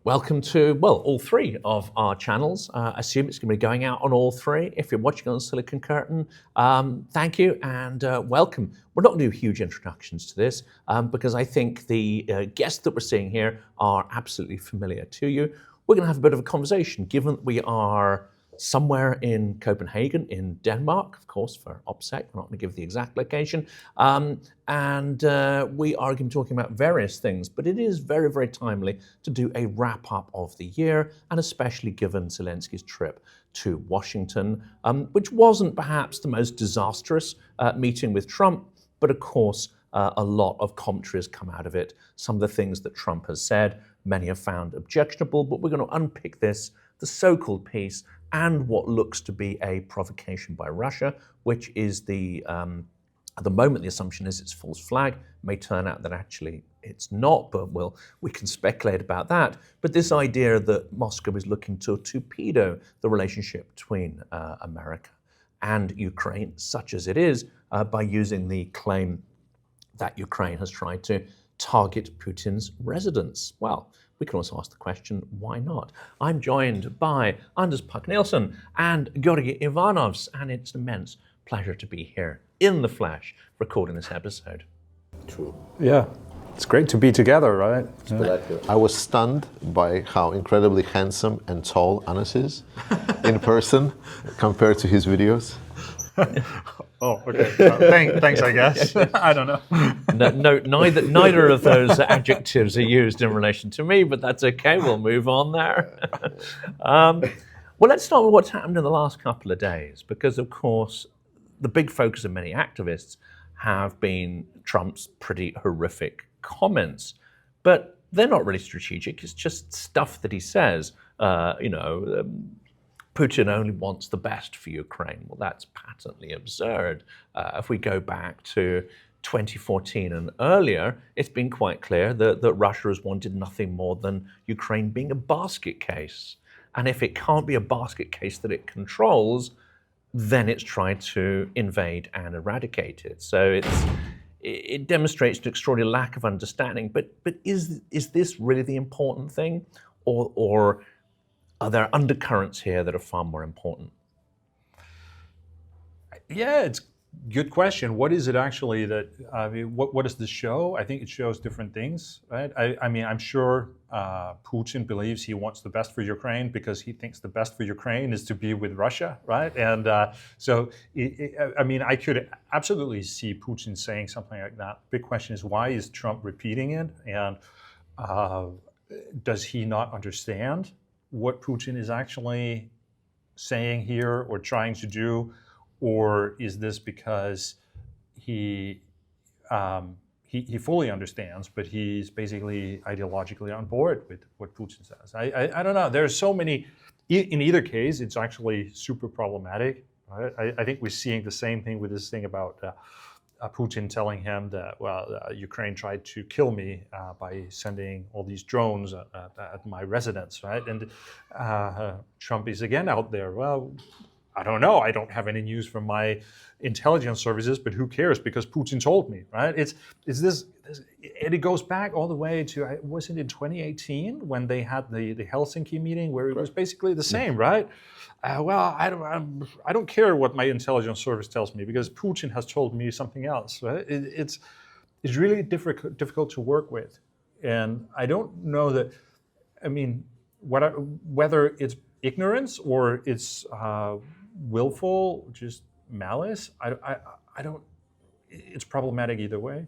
Welcome to, well, all three of our channels. I assume it's going to be going out on all three. If you're watching on Silicon Curtain, thank you and welcome. We're not going to do huge introductions to this because I think the guests that we're seeing here are absolutely familiar to you. We're going to have a bit of a conversation, given that we are somewhere in Copenhagen, in Denmark, of course, for OPSEC. We're not going to give the exact location. And we are going to be talking about various things, but it is very, very timely to do a wrap-up of the year, and especially given Zelensky's trip to Washington, which wasn't perhaps the most disastrous meeting with Trump, but of course, a lot of commentary has come out of it. Some of the things that Trump has said, many have found objectionable, but we're going to unpick this, the so-called peace, and what looks to be a provocation by Russia, which is at the moment the assumption is it's false flag. May turn out that actually it's not, but we can speculate about that. But this idea that Moscow is looking to torpedo the relationship between America and Ukraine, such as it is, by using the claim that Ukraine has tried to target Putin's residence. Well, we can also ask the question, why not? I'm joined by Puck Nielsen and Georgijs Ivanovs, and it's an immense pleasure to be here in the flesh recording this episode. True. Yeah, it's great to be together, right? I was stunned by how incredibly handsome and tall Anas is in person compared to his videos. Oh, okay. Thanks, I guess. I don't know. No, neither of those adjectives are used in relation to me, but that's okay. We'll move on there. Well, let's start with what's happened in the last couple of days, because, of course, the big focus of many activists have been Trump's pretty horrific comments. But they're not really strategic. It's just stuff that he says, Putin only wants the best for Ukraine. Well, that's patently absurd. If we go back to 2014 and earlier, it's been quite clear that Russia has wanted nothing more than Ukraine being a basket case. And if it can't be a basket case that it controls, then it's tried to invade and eradicate it. So it demonstrates an extraordinary lack of understanding. But is this really the important thing? Or are there undercurrents here that are far more important? Yeah, it's a good question. What is it actually that, what does this show? I think it shows different things, right? I'm sure Putin believes he wants the best for Ukraine because he thinks the best for Ukraine is to be with Russia, right? And I could absolutely see Putin saying something like that. Big question is, why is Trump repeating it? And does he not understand what Putin is actually saying here or trying to do, or is this because he fully understands, but he's basically ideologically on board with what Putin says? I don't know. There are so many. In either case, it's actually super problematic. Right? I think we're seeing the same thing with this thing about Putin telling him that, Ukraine tried to kill me by sending all these drones at my residence, right? And Trump is again out there. Well, I don't know. I don't have any news from my intelligence services, but who cares? Because Putin told me, right? It's this, and it goes back all the way to, was it in 2018 when they had the Helsinki meeting where it was basically the same, right? I don't care what my intelligence service tells me because Putin has told me something else, right? It's really difficult to work with. And I don't know that, whether it's ignorance or it's willful, just malice, I don't, it's problematic either way.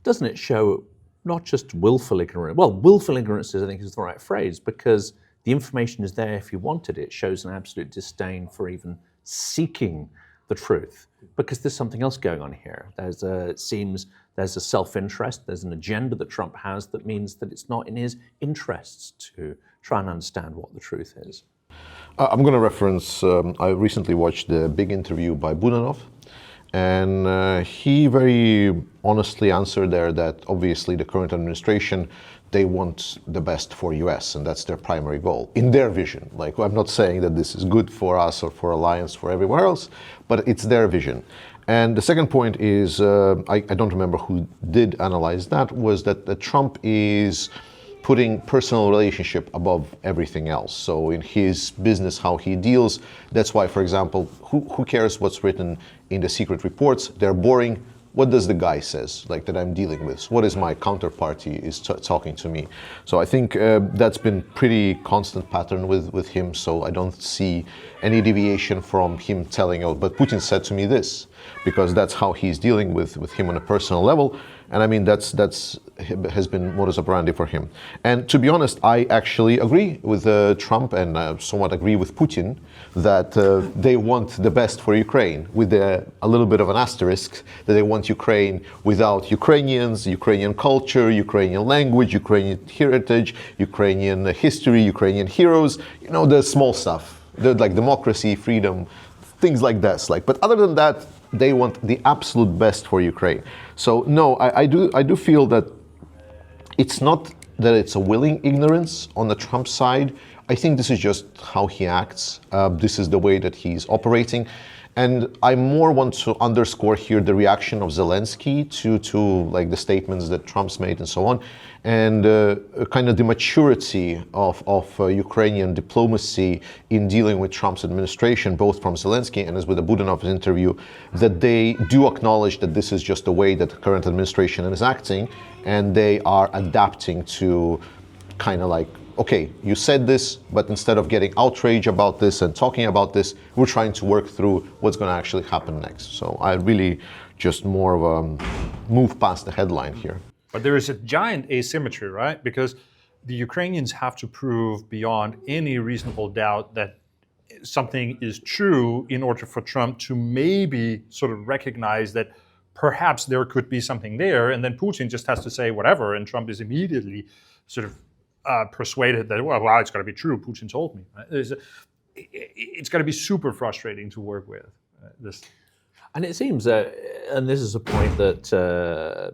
Doesn't it show not just willful ignorance? Well, willful ignorance I think is the right phrase, because the information is there if you wanted it. It shows an absolute disdain for even seeking the truth, because there's something else going on here. It seems there's a self-interest, there's an agenda that Trump has that means that it's not in his interests to try and understand what the truth is. I'm going to reference, I recently watched the big interview by Budanov, and he very honestly answered there that obviously the current administration, they want the best for US, and that's their primary goal, in their vision. Like, I'm not saying that this is good for us or for Alliance, for everywhere else, but it's their vision. And the second point is, I don't remember who did analyze that, was that Trump is putting personal relationship above everything else. So in his business, how he deals, that's why, for example, who cares what's written in the secret reports? They're boring. What does the guy says, like, that I'm dealing with? What is my counterparty is talking to me? So I think that's been pretty constant pattern with him. So I don't see any deviation from him telling, oh, but Putin said to me this, because that's how he's dealing with him on a personal level. And I mean, that's has been modus operandi for him. And to be honest, I actually agree with Trump and somewhat agree with Putin that they want the best for Ukraine, with a little bit of an asterisk that they want Ukraine without Ukrainians, Ukrainian culture, Ukrainian language, Ukrainian heritage, Ukrainian history, Ukrainian heroes, you know, the small stuff, like democracy, freedom, things like that. But other than that, they want the absolute best for Ukraine. So no, I do feel that it's not that it's a willing ignorance on the Trump side. I think this is just how he acts. This is the way that he's operating. And I more want to underscore here the reaction of Zelensky to like the statements that Trump's made and so on, and kind of the maturity of Ukrainian diplomacy in dealing with Trump's administration, both from Zelensky and as with the Budanov's interview, that they do acknowledge that this is just the way that the current administration is acting, and they are adapting to kind of like, okay, you said this, but instead of getting outraged about this and talking about this, we're trying to work through what's going to actually happen next. So I really just more of a move past the headline here. But there is a giant asymmetry, right? Because the Ukrainians have to prove beyond any reasonable doubt that something is true in order for Trump to maybe sort of recognize that perhaps there could be something there. And then Putin just has to say whatever, and Trump is immediately sort of persuaded that, well, it's got to be true. Putin told me. Right? It's got to be super frustrating to work with. This, and it seems, and this is a point that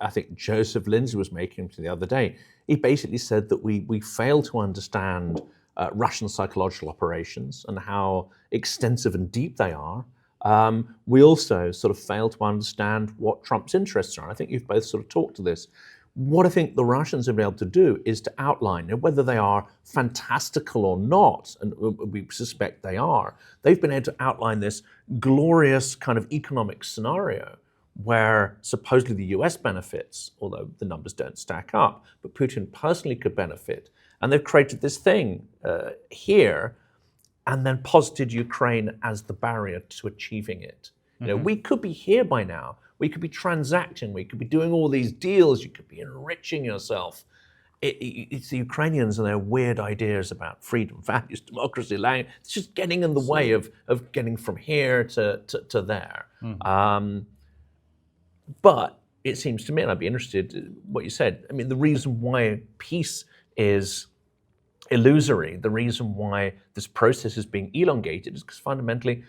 I think Joseph Lindsay was making the other day. He basically said that we fail to understand Russian psychological operations and how extensive and deep they are. We also sort of fail to understand what Trump's interests are. I think you've both sort of talked to this. What I think the Russians have been able to do is to outline, whether they are fantastical or not, and we suspect they are, they've been able to outline this glorious kind of economic scenario where supposedly the US benefits, although the numbers don't stack up, but Putin personally could benefit. And they've created this thing here and then posited Ukraine as the barrier to achieving it. You know, we could be here by now. We could be transacting. We could be doing all these deals. You could be enriching yourself. It's the Ukrainians and their weird ideas about freedom, values, democracy, language. It's just getting in the way of getting from here to there. But it seems to me, and I'd be interested in what you said, I mean, the reason why peace is illusory, the reason why this process is being elongated is because fundamentally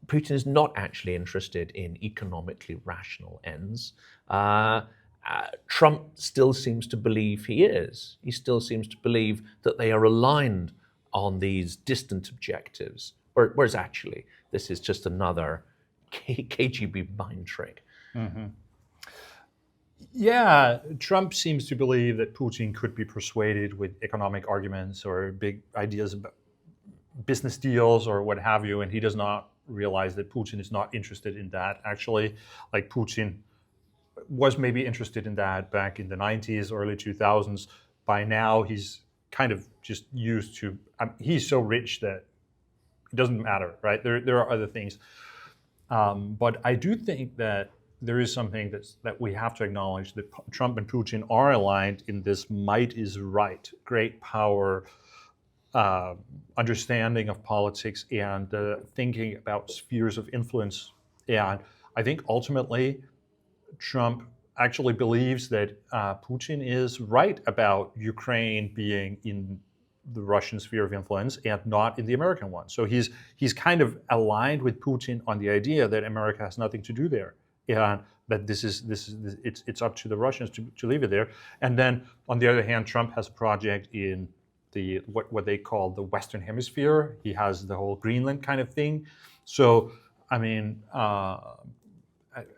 Putin is not actually interested in economically rational ends. Trump still seems to believe he is. He still seems to believe that they are aligned on these distant objectives, whereas actually this is just another KGB mind trick. Yeah, Trump seems to believe that Putin could be persuaded with economic arguments or big ideas about business deals or what have you, and he does not realize that Putin is not interested in that. Actually, like Putin was maybe interested in that back in the 90s, early 2000s. By now, he's kind of just used to, he's so rich that it doesn't matter, right? There are other things. But I do think that there is something that we have to acknowledge, that Trump and Putin are aligned in this might is right, great power, understanding of politics, and thinking about spheres of influence. And I think ultimately Trump actually believes that Putin is right about Ukraine being in the Russian sphere of influence and not in the American one. So he's kind of aligned with Putin on the idea that America has nothing to do there, and that it's up to the Russians to leave it there. And then on the other hand, Trump has a project in the what they call the Western Hemisphere. He has the whole Greenland kind of thing. So I mean,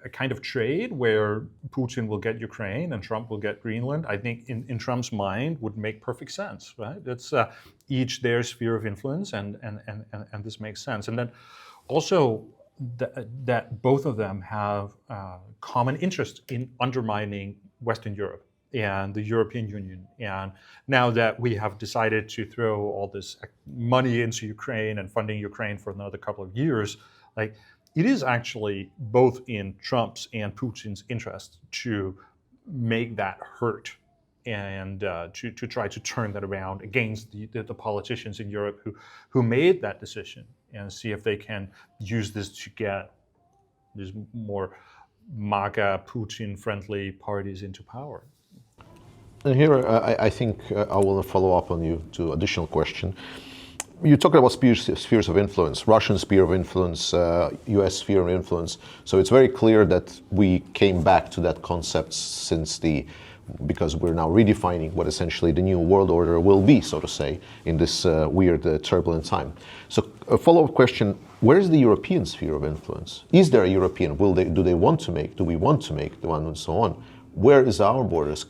a kind of trade where Putin will get Ukraine and Trump will get Greenland, I think in Trump's mind would make perfect sense, right? It's each their sphere of influence, and this makes sense. And then also that both of them have common interest in undermining Western Europe and the European Union. And now that we have decided to throw all this money into Ukraine and funding Ukraine for another couple of years, like, it is actually both in Trump's and Putin's interest to make that hurt and to try to turn that around against the politicians in Europe who made that decision, and see if they can use this to get these more MAGA, Putin-friendly parties into power. And here, I think I will follow up on you to additional question. You talked about spheres of influence, Russian sphere of influence, US sphere of influence. So it's very clear that we came back to that concept because we're now redefining what essentially the new world order will be, so to say, in this weird, turbulent time. So a follow-up question, where is the European sphere of influence? Is there a European? Do we want to make the one, and so on? Where is our borders?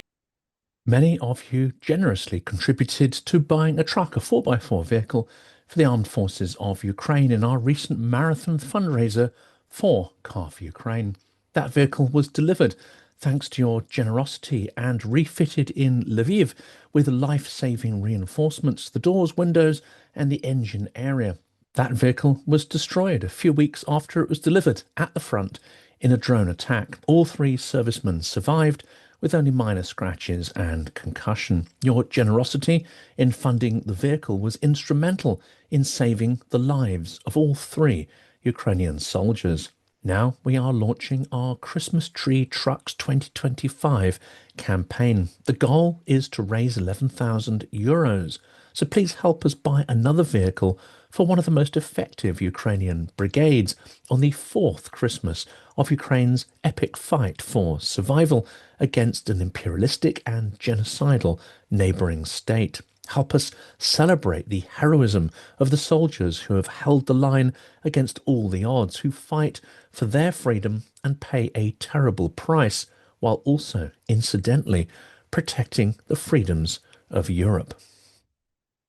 Many of you generously contributed to buying a truck, a 4x4 vehicle, for the armed forces of Ukraine in our recent marathon fundraiser for Car for Ukraine. That vehicle was delivered thanks to your generosity and refitted in Lviv with life-saving reinforcements, the doors, windows, and the engine area. That vehicle was destroyed a few weeks after it was delivered at the front in a drone attack. All 3 servicemen survived, with only minor scratches and concussion. Your generosity in funding the vehicle was instrumental in saving the lives of all 3 Ukrainian soldiers. Now we are launching our Christmas Tree Trucks 2025 campaign. The goal is to raise €11,000. So please help us buy another vehicle for one of the most effective Ukrainian brigades on the 4th Christmas of Ukraine's epic fight for survival against an imperialistic and genocidal neighbouring state. Help us celebrate the heroism of the soldiers who have held the line against all the odds, who fight for their freedom and pay a terrible price, while also, incidentally, protecting the freedoms of Europe.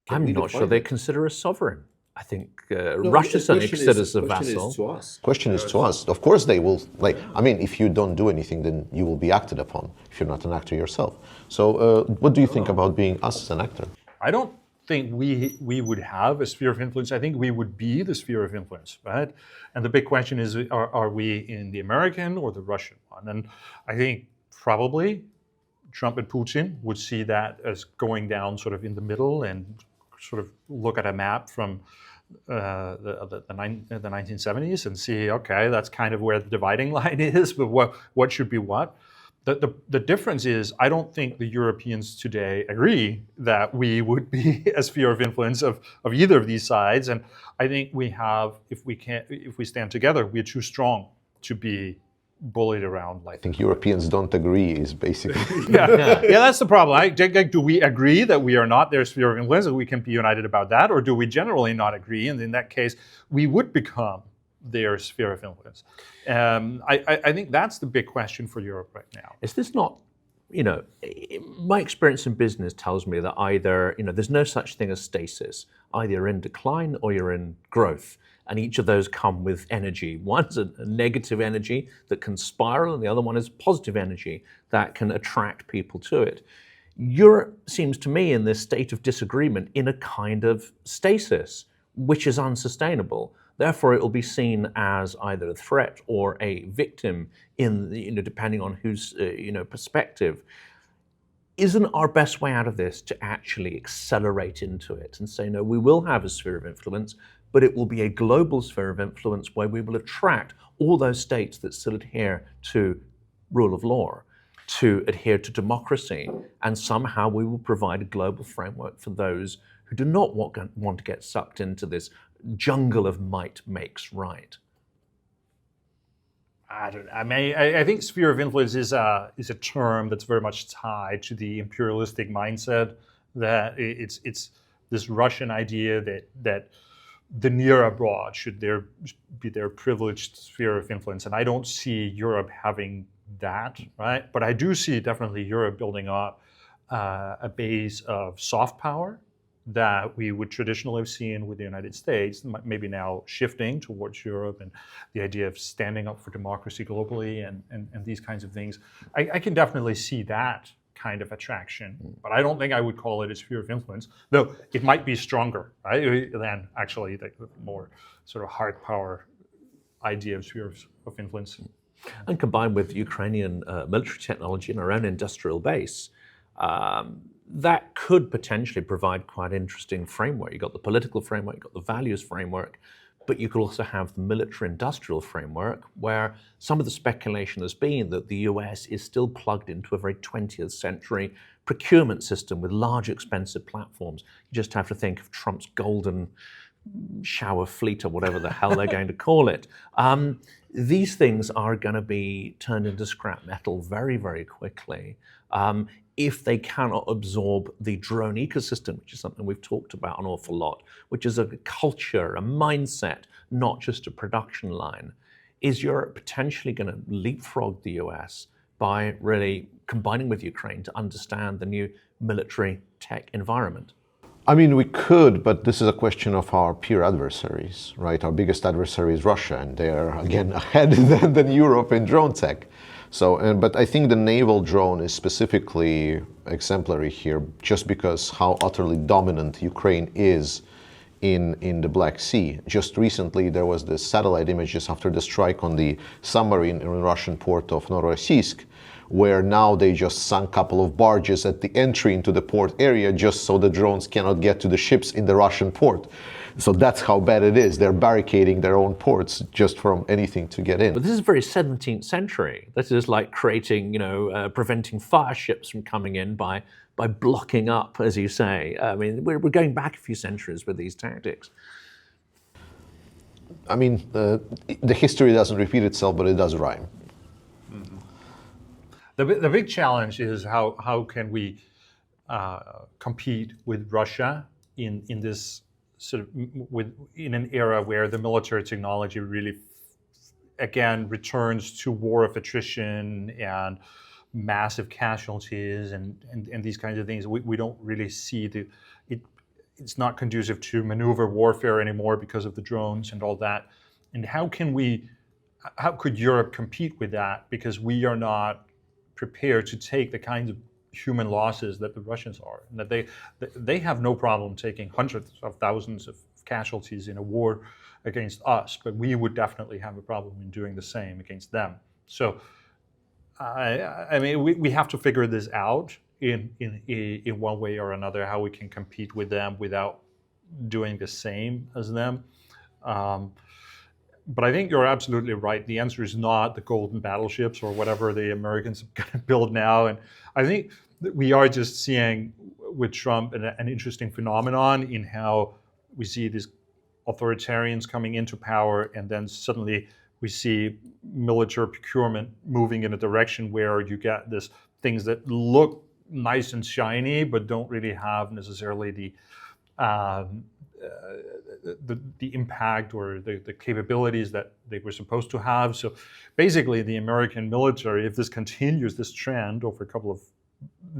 I'm not sure they consider us sovereign. I think Russia certainly considers a vassal. Question is to us. Of course they will, if you don't do anything, then you will be acted upon if you're not an actor yourself. So what do you think about being us as an actor? I don't think we would have a sphere of influence. I think we would be the sphere of influence, right? And the big question is, are we in the American or the Russian one? And I think probably Trump and Putin would see that as going down sort of in the middle, and sort of look at a map from the 1970s and see, okay, that's kind of where the dividing line is, but what should be what? The difference is, I don't think the Europeans today agree that we would be a sphere of influence of either of these sides. And I think we have, if we stand together, we're too strong to be bullied around like I think Europeans don't agree is basically yeah, that's the problem. Do we agree that we are not their sphere of influence, and we can be united about that, or do we generally not agree, and in that case we would become their sphere of influence? I think that's the big question for Europe right now. Is this not, my experience in business tells me that either, there's no such thing as stasis. Either you're in decline or you're in growth. And each of those come with energy. One's a negative energy that can spiral, and the other one is positive energy that can attract people to it. Europe seems to me in this state of disagreement, in a kind of stasis, which is unsustainable. Therefore, it will be seen as either a threat or a victim depending on whose perspective. Isn't our best way out of this to actually accelerate into it and say, no, we will have a sphere of influence, but it will be a global sphere of influence where we will attract all those states that still adhere to rule of law, to adhere to democracy, and somehow we will provide a global framework for those who do not want to get sucked into this jungle of might makes right. I don't know. I think sphere of influence is a term that's very much tied to the imperialistic mindset, that it's this Russian idea that the near abroad should there be their privileged sphere of influence, and I don't see Europe having that, right? But I do see definitely Europe building up a base of soft power that we would traditionally have seen with the United States, maybe now shifting towards Europe and the idea of standing up for democracy globally and these kinds of things. I can definitely see that kind of attraction, but I don't think I would call it a sphere of influence, though it might be stronger, right, than actually the more sort of hard power idea of spheres of influence. And combined with Ukrainian military technology and our own industrial base, that could potentially provide quite an interesting framework. You've got the political framework, you've got the values framework, but you could also have the military industrial framework where some of the speculation has been that the US is still plugged into a very 20th century procurement system with large expensive platforms. You just have to think of Trump's golden shower fleet or whatever the hell they're going to call it. These things are going to be turned into scrap metal very, very quickly. If they cannot absorb the drone ecosystem, which is something we've talked about an awful lot, which is a culture, a mindset, not just a production line. Is Europe potentially going to leapfrog the US by really combining with Ukraine to understand the new military tech environment? I mean, we could, but this is a question of our peer adversaries, right? Our biggest adversary is Russia, and they are, again, ahead than Europe in drone tech. So, but I think the naval drone is specifically exemplary here, just because how utterly dominant Ukraine is in the Black Sea. Just recently, there was the satellite images after the strike on the submarine in the Russian port of Novorossiysk, where now they just sunk a couple of barges at the entry into the port area just so the drones cannot get to the ships in the Russian port. So that's how bad it is. They're barricading their own ports just from anything to get in. But this is very 17th century. This is like creating, preventing fire ships from coming in by blocking up, as you say. I mean, we're going back a few centuries with these tactics. I mean, the history doesn't repeat itself, but it does rhyme. Mm-hmm. The big challenge is how can we compete with Russia in this sort of in an era where the military technology really again returns to war of attrition and massive casualties and these kinds of things. We don't really see it's not conducive to maneuver warfare anymore because of the drones and all that. And how could Europe compete with that? Because we are not prepared to take the kinds of human losses that the Russians are, and that they have no problem taking hundreds of thousands of casualties in a war against us, but we would definitely have a problem in doing the same against them. So, I mean, we have to figure this out in one way or another, how we can compete with them without doing the same as them. But I think you're absolutely right. The answer is not the golden battleships or whatever the Americans are going to build now. And I think that we are just seeing with Trump an interesting phenomenon in how we see these authoritarians coming into power, and then suddenly we see military procurement moving in a direction where you get this things that look nice and shiny, but don't really have necessarily the impact or the capabilities that they were supposed to have. So basically the American military, if this continues, this trend over a couple of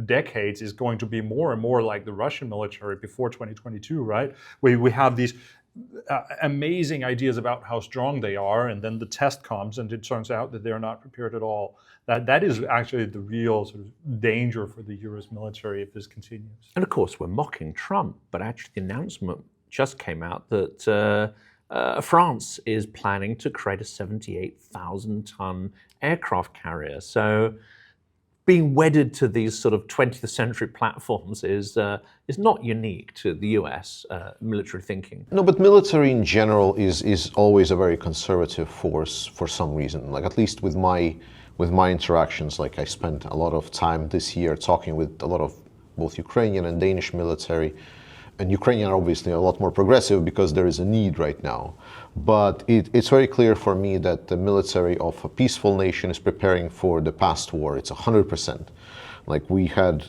decades, is going to be more and more like the Russian military before 2022, right? Where we have these amazing ideas about how strong they are, and then the test comes and it turns out that they're not prepared at all. That is actually the real sort of danger for the US military if this continues. And of course, we're mocking Trump, but actually the announcement just came out that France is planning to create a 78,000-ton aircraft carrier. So being wedded to these sort of 20th century platforms is not unique to the US military thinking. No, but military in general is always a very conservative force for some reason. Like, at least with my interactions, like I spent a lot of time this year talking with a lot of both Ukrainian and Danish military. And Ukrainian are obviously a lot more progressive because there is a need right now. But it's very clear for me that the military of a peaceful nation is preparing for the past war. It's 100%. Like, we had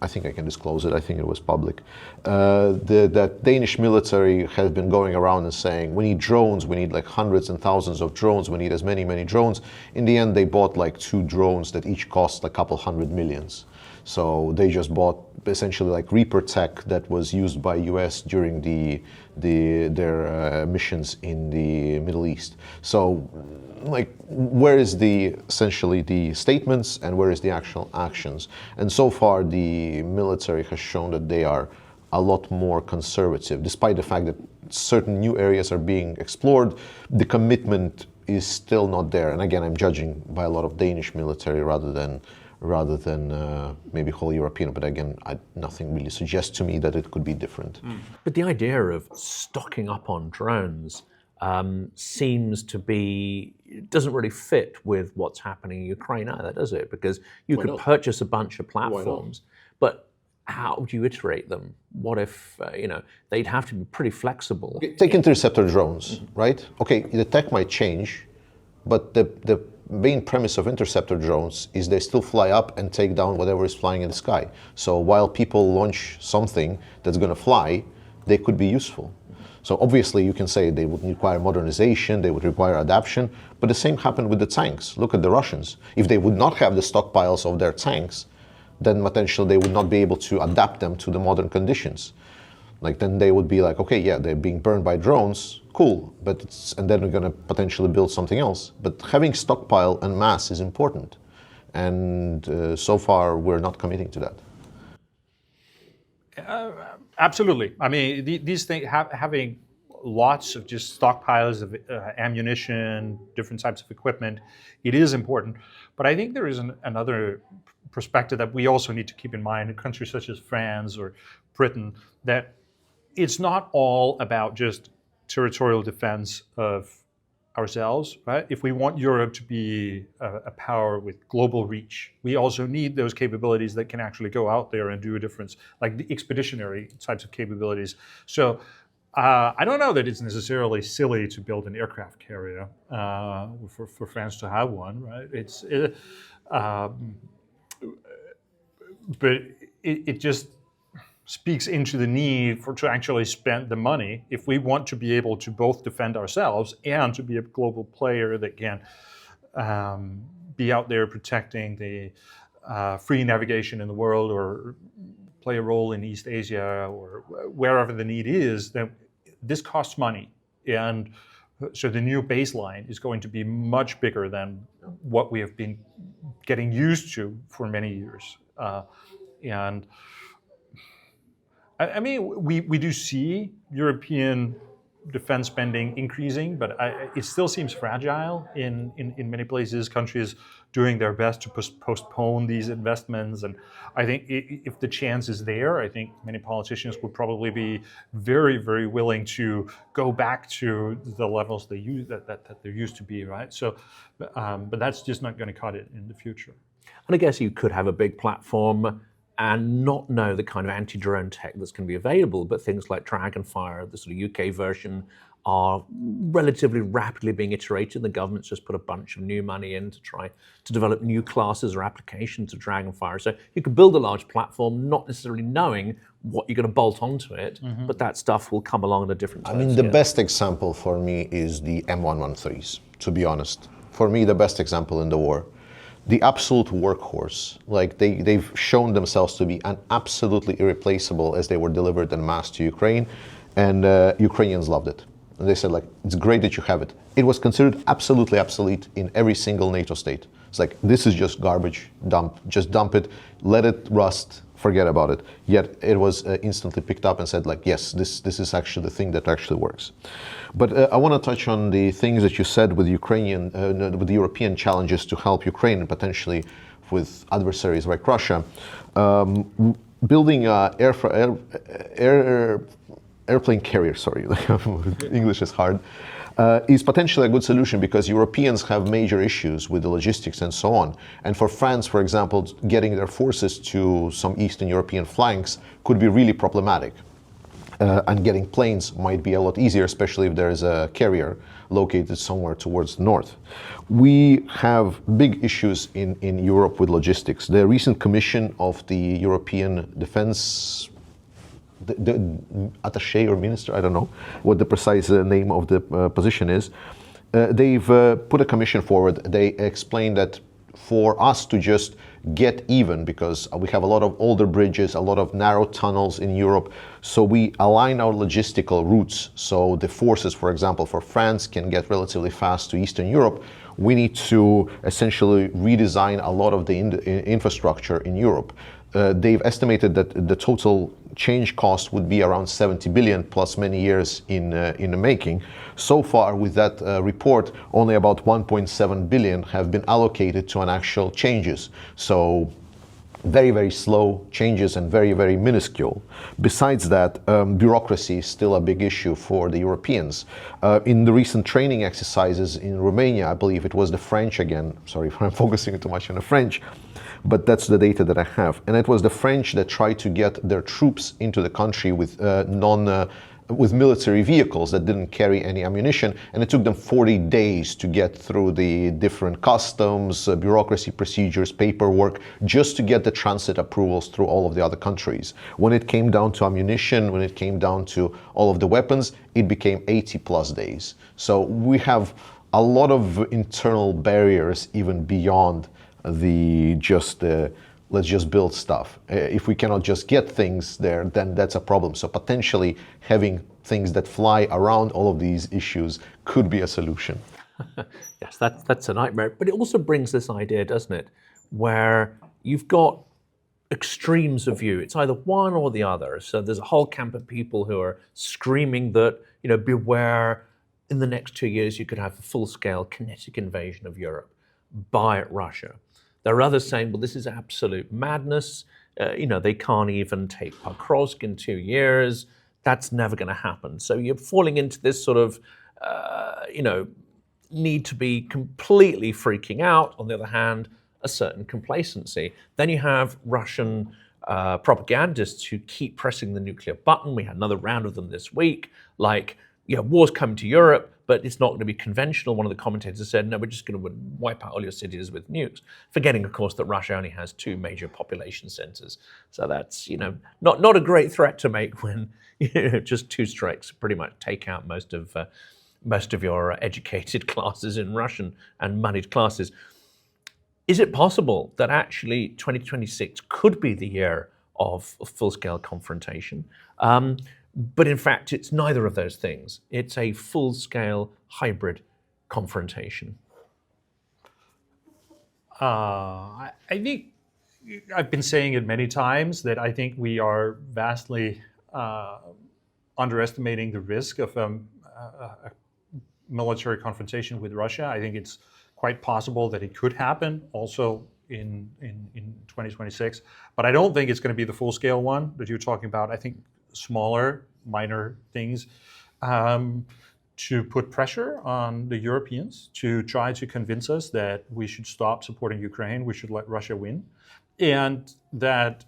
I think I can disclose it, I think it was public. That Danish military has been going around and saying, we need drones, we need like hundreds and thousands of drones, we need as many drones. In the end, they bought like 2 drones that each cost a couple hundred millions. So they just bought essentially like Reaper tech that was used by US during their missions in the Middle East. So like, where is essentially the statements and where is the actual actions? And so far the military has shown that they are a lot more conservative, despite the fact that certain new areas are being explored. The commitment is still not there. And again, I'm judging by a lot of Danish military rather than maybe whole European, but again, nothing really suggests to me that it could be different. But the idea of stocking up on drones seems to be, doesn't really fit with what's happening in Ukraine either, does it? Because you could purchase a bunch of platforms, but how would you iterate them? What if, they'd have to be pretty flexible. Take interceptor drones, right? Okay, the tech might change, but the main premise of interceptor drones is they still fly up and take down whatever is flying in the sky. So while people launch something that's going to fly, they could be useful. So obviously you can say they would require modernization, they would require adaptation, but the same happened with the tanks. Look at the Russians. If they would not have the stockpiles of their tanks, then potentially they would not be able to adapt them to the modern conditions. Like then they would be like, okay, yeah, they're being burned by drones, cool, and then we're going to potentially build something else. But having stockpile en masse is important, and so far we're not committing to that. Absolutely. I mean, these things, having lots of just stockpiles of ammunition, different types of equipment, it is important. But I think there is another perspective that we also need to keep in mind in countries such as France or Britain, that it's not all about just territorial defense of ourselves, right? If we want Europe to be a power with global reach, we also need those capabilities that can actually go out there and do a difference, like the expeditionary types of capabilities. So I don't know that it's necessarily silly to build an aircraft carrier for France to have one, right? But it just speaks into the need to actually spend the money if we want to be able to both defend ourselves and to be a global player that can be out there protecting the free navigation in the world, or play a role in East Asia or wherever the need is. Then this costs money, and so the new baseline is going to be much bigger than what we have been getting used to for many years. And I mean, we do see European defense spending increasing, but it still seems fragile in many places. Countries doing their best to postpone these investments. And I think if the chance is there, I think many politicians would probably be very, very willing to go back to the levels that there used to be, right? So, but that's just not going to cut it in the future. And I guess you could have a big platform and not know the kind of anti-drone tech that's going to be available, but things like Dragonfire, the sort of UK version, are relatively rapidly being iterated. The government's just put a bunch of new money in to try to develop new classes or applications of Dragonfire. So you could build a large platform not necessarily knowing what you're going to bolt onto it, but that stuff will come along at a different time. I mean, the best example for me is the M113s, to be honest. For me, the best example in the war. The absolute workhorse. Like they've shown themselves to be an absolutely irreplaceable as they were delivered en masse to Ukraine, and Ukrainians loved it. And they said, like, it's great that you have it. It was considered absolutely obsolete in every single NATO state. It's like, this is just garbage, just dump it, let it rust, forget about it. Yet it was instantly picked up and said, like, yes, this is actually the thing that actually works. But I want to touch on the things that you said with with the European challenges to help Ukraine and potentially with adversaries like Russia. Building airplane carrier, sorry, English is hard, is potentially a good solution because Europeans have major issues with the logistics and so on. And for France, for example, getting their forces to some Eastern European flanks could be really problematic. and getting planes might be a lot easier, especially if there is a carrier located somewhere towards the north. We have big issues in Europe with logistics. The recent commission of the European Defense, the attaché or minister, I don't know what the precise name of the position is, they've put a commission forward. They explained that for us to just get even, because we have a lot of older bridges, a lot of narrow tunnels in Europe, so we align our logistical routes. So the forces, for example, for France can get relatively fast to Eastern Europe. We need to essentially redesign a lot of the infrastructure in Europe. They've estimated that the total change cost would be around 70 billion plus many years in the making. So far, with that report, only about 1.7 billion have been allocated to an actual changes. So very, very slow changes and very, very minuscule. Besides that, bureaucracy is still a big issue for the Europeans. In the recent training exercises in Romania, I believe it was the French again, sorry if I'm focusing too much on the French, but that's the data that I have. And it was the French that tried to get their troops into the country with with military vehicles that didn't carry any ammunition, and it took them 40 days to get through the different customs, bureaucracy procedures, paperwork, just to get the transit approvals through all of the other countries. When it came down to ammunition, when it came down to all of the weapons, it became 80 plus days. So we have a lot of internal barriers even beyond let's just build stuff. If we cannot just get things there, then that's a problem. So potentially having things that fly around all of these issues could be a solution. Yes, that's a nightmare. But it also brings this idea, doesn't it, where you've got extremes of view. It's either one or the other. So there's a whole camp of people who are screaming that, beware, in the next 2 years you could have a full-scale kinetic invasion of Europe by Russia. There are others saying, well, this is absolute madness. They can't even take Kursk in 2 years. That's never going to happen. So you're falling into this sort of, need to be completely freaking out. On the other hand, a certain complacency. Then you have Russian propagandists who keep pressing the nuclear button. We had another round of them this week. War's coming to Europe, but it's not going to be conventional. One of the commentators said, no, we're just going to wipe out all your cities with nukes, forgetting, of course, that Russia only has 2 major population centers. So that's, not a great threat to make when just 2 strikes pretty much take out most of your educated classes in Russian and moneyed classes. Is it possible that actually 2026 could be the year of full-scale confrontation? But in fact, it's neither of those things. It's a full-scale hybrid confrontation. I think I've been saying it many times that I think we are vastly underestimating the risk of a military confrontation with Russia. I think it's quite possible that it could happen also in 2026, but I don't think it's going to be the full-scale one that you're talking about. I think smaller, minor things to put pressure on the Europeans to try to convince us that we should stop supporting Ukraine, we should let Russia win, and that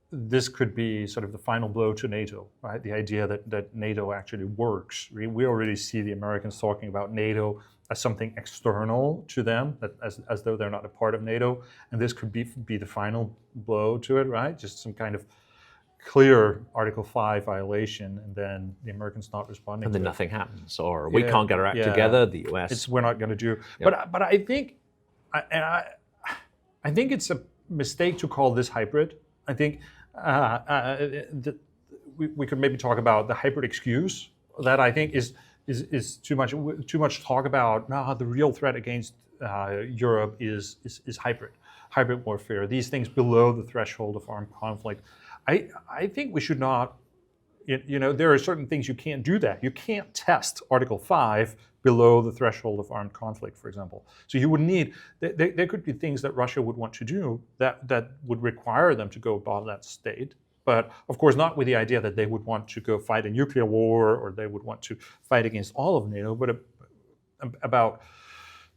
this could be sort of the final blow to NATO, right? The idea that NATO actually works. We already see the Americans talking about NATO as something external to them, as though they're not a part of NATO, and this could be the final blow to it, right? Just some kind of clear Article 5 violation, and then the Americans not responding. And then nothing happens, or we can't get our act together. The US. We're not going to do. Yep. But I think, I think it's a mistake to call this hybrid. I think we could maybe talk about the hybrid excuse that I think is too much talk about. No, the real threat against Europe is hybrid warfare. These things below the threshold of armed conflict. I think we should not, there are certain things you can't do that. You can't test Article 5 below the threshold of armed conflict, for example. So you would need, there could be things that Russia would want to do that would require them to go above that state. But of course, not with the idea that they would want to go fight a nuclear war or they would want to fight against all of NATO, but about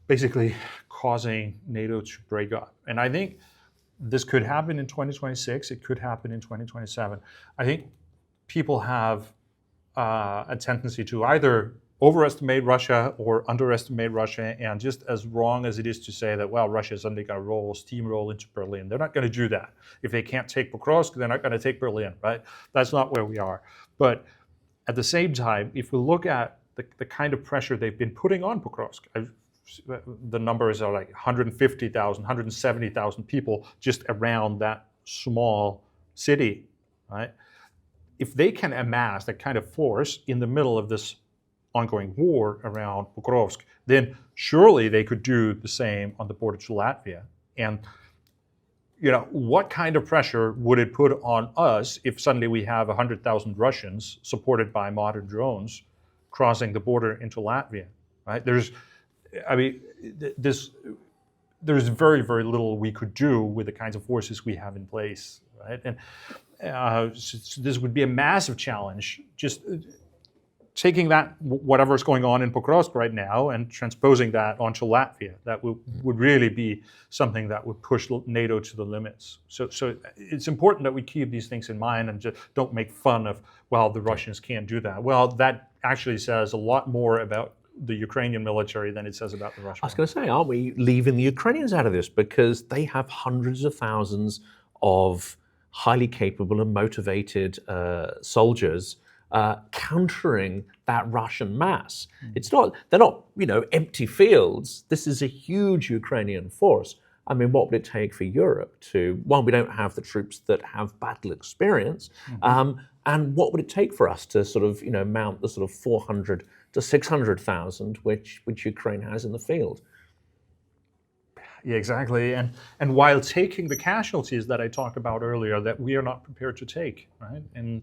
basically causing NATO to break up. And I think this could happen in 2026. It could happen in 2027. I think people have a tendency to either overestimate Russia or underestimate Russia. And just as wrong as it is to say that, well, Russia is suddenly going to steamroll into Berlin, they're not going to do that. If they can't take Pokrovsk, they're not going to take Berlin, right? That's not where we are. But at the same time, if we look at the kind of pressure they've been putting on Pokrovsk, the numbers are like 150,000, 170,000 people just around that small city, right? If they can amass that kind of force in the middle of this ongoing war around Pokrovsk, then surely they could do the same on the border to Latvia. And what kind of pressure would it put on us if suddenly we have 100,000 Russians supported by modern drones crossing the border into Latvia, right? There's very, very little we could do with the kinds of forces we have in place, right? And so this would be a massive challenge, just taking that, whatever's going on in Pokrovsk right now, and transposing that onto Latvia. That would really be something that would push NATO to the limits. So it's important that we keep these things in mind and just don't make fun of, well, the Russians can't do that. Well, that actually says a lot more about the Ukrainian military than it says about the Russian. I was going to say, aren't we leaving the Ukrainians out of this? Because they have hundreds of thousands of highly capable and motivated soldiers countering that Russian mass. They're not, empty fields. This is a huge Ukrainian force. I mean, what would it take for Europe to, one, we don't have the troops that have battle experience, and what would it take for us to sort of, mount the sort of 400 to 600,000 which Ukraine has in the field? Yeah, exactly. And while taking the casualties that I talked about earlier that we are not prepared to take, right? And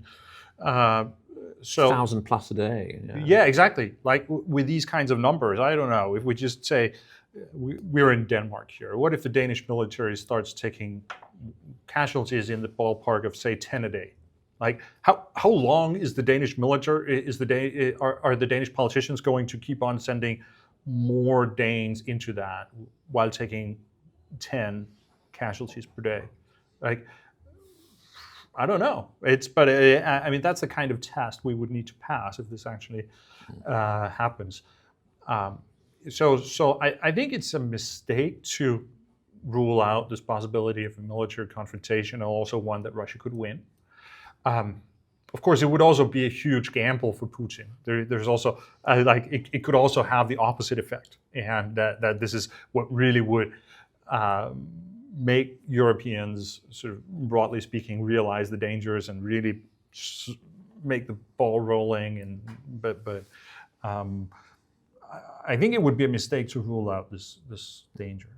so 1,000 plus a day. Yeah, exactly. Like with these kinds of numbers, I don't know, if we just say we're in Denmark here, what if the Danish military starts taking casualties in the ballpark of, say, 10 a day? Like how long is the Danish military, are the Danish politicians going to keep on sending more Danes into that while taking 10 casualties per day? Like, I don't know. But that's the kind of test we would need to pass if this actually happens. So I think it's a mistake to rule out this possibility of a military confrontation, and also one that Russia could win. Of course, it would also be a huge gamble for Putin. There's also it could also have the opposite effect, and that this is what really would make Europeans, sort of broadly speaking, realize the dangers and really make the ball rolling. But I think it would be a mistake to rule out this danger.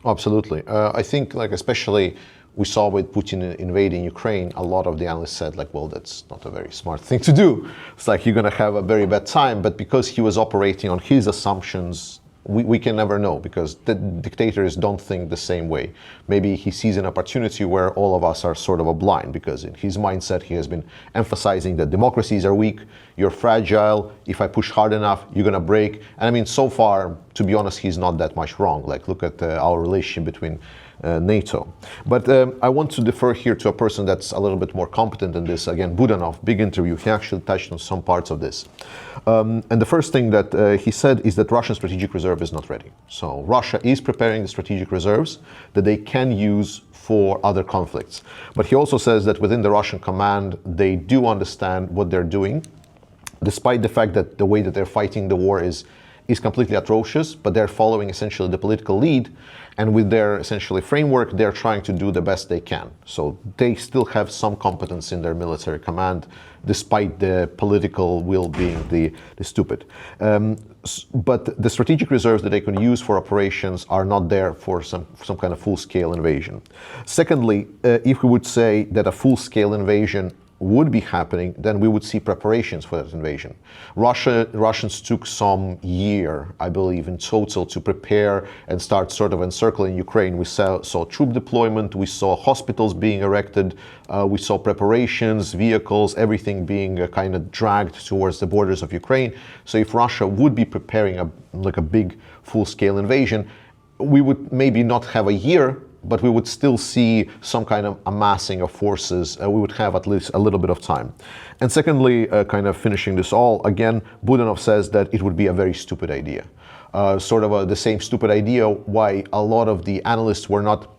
Absolutely. I think, especially we saw with Putin invading Ukraine, a lot of the analysts said, well, that's not a very smart thing to do. It's like you're going to have a very bad time. But because he was operating on his assumptions, we can never know, because the dictators don't think the same way. Maybe he sees an opportunity where all of us are sort of blind, because in his mindset he has been emphasizing that democracies are weak, you're fragile, if I push hard enough, you're going to break. And I mean, so far, to be honest, he's not that much wrong. Look at our relationship between NATO. But I want to defer here to a person that's a little bit more competent in this. Again, Budanov, big interview. He actually touched on some parts of this. And the first thing that he said is that Russian strategic reserve is not ready. So Russia is preparing the strategic reserves that they can use for other conflicts. But he also says that within the Russian command, they do understand what they're doing, despite the fact that the way that they're fighting the war is completely atrocious, but they're following essentially the political lead, and with their essentially framework, they're trying to do the best they can. So they still have some competence in their military command, despite the political will being the stupid. But the strategic reserves that they can use for operations are not there for some kind of full-scale invasion. Secondly, if we would say that a full-scale invasion would be happening, then we would see preparations for that invasion. Russians took some year, I believe, in total to prepare and start sort of encircling Ukraine. We saw troop deployment, we saw hospitals being erected, we saw preparations, vehicles, everything being kind of dragged towards the borders of Ukraine. So if Russia would be preparing a big full-scale invasion, we would maybe not have a year but we would still see some kind of amassing of forces. We would have at least a little bit of time. And secondly, kind of finishing this all, again, Budanov says that it would be a very stupid idea. The same stupid idea why a lot of the analysts were not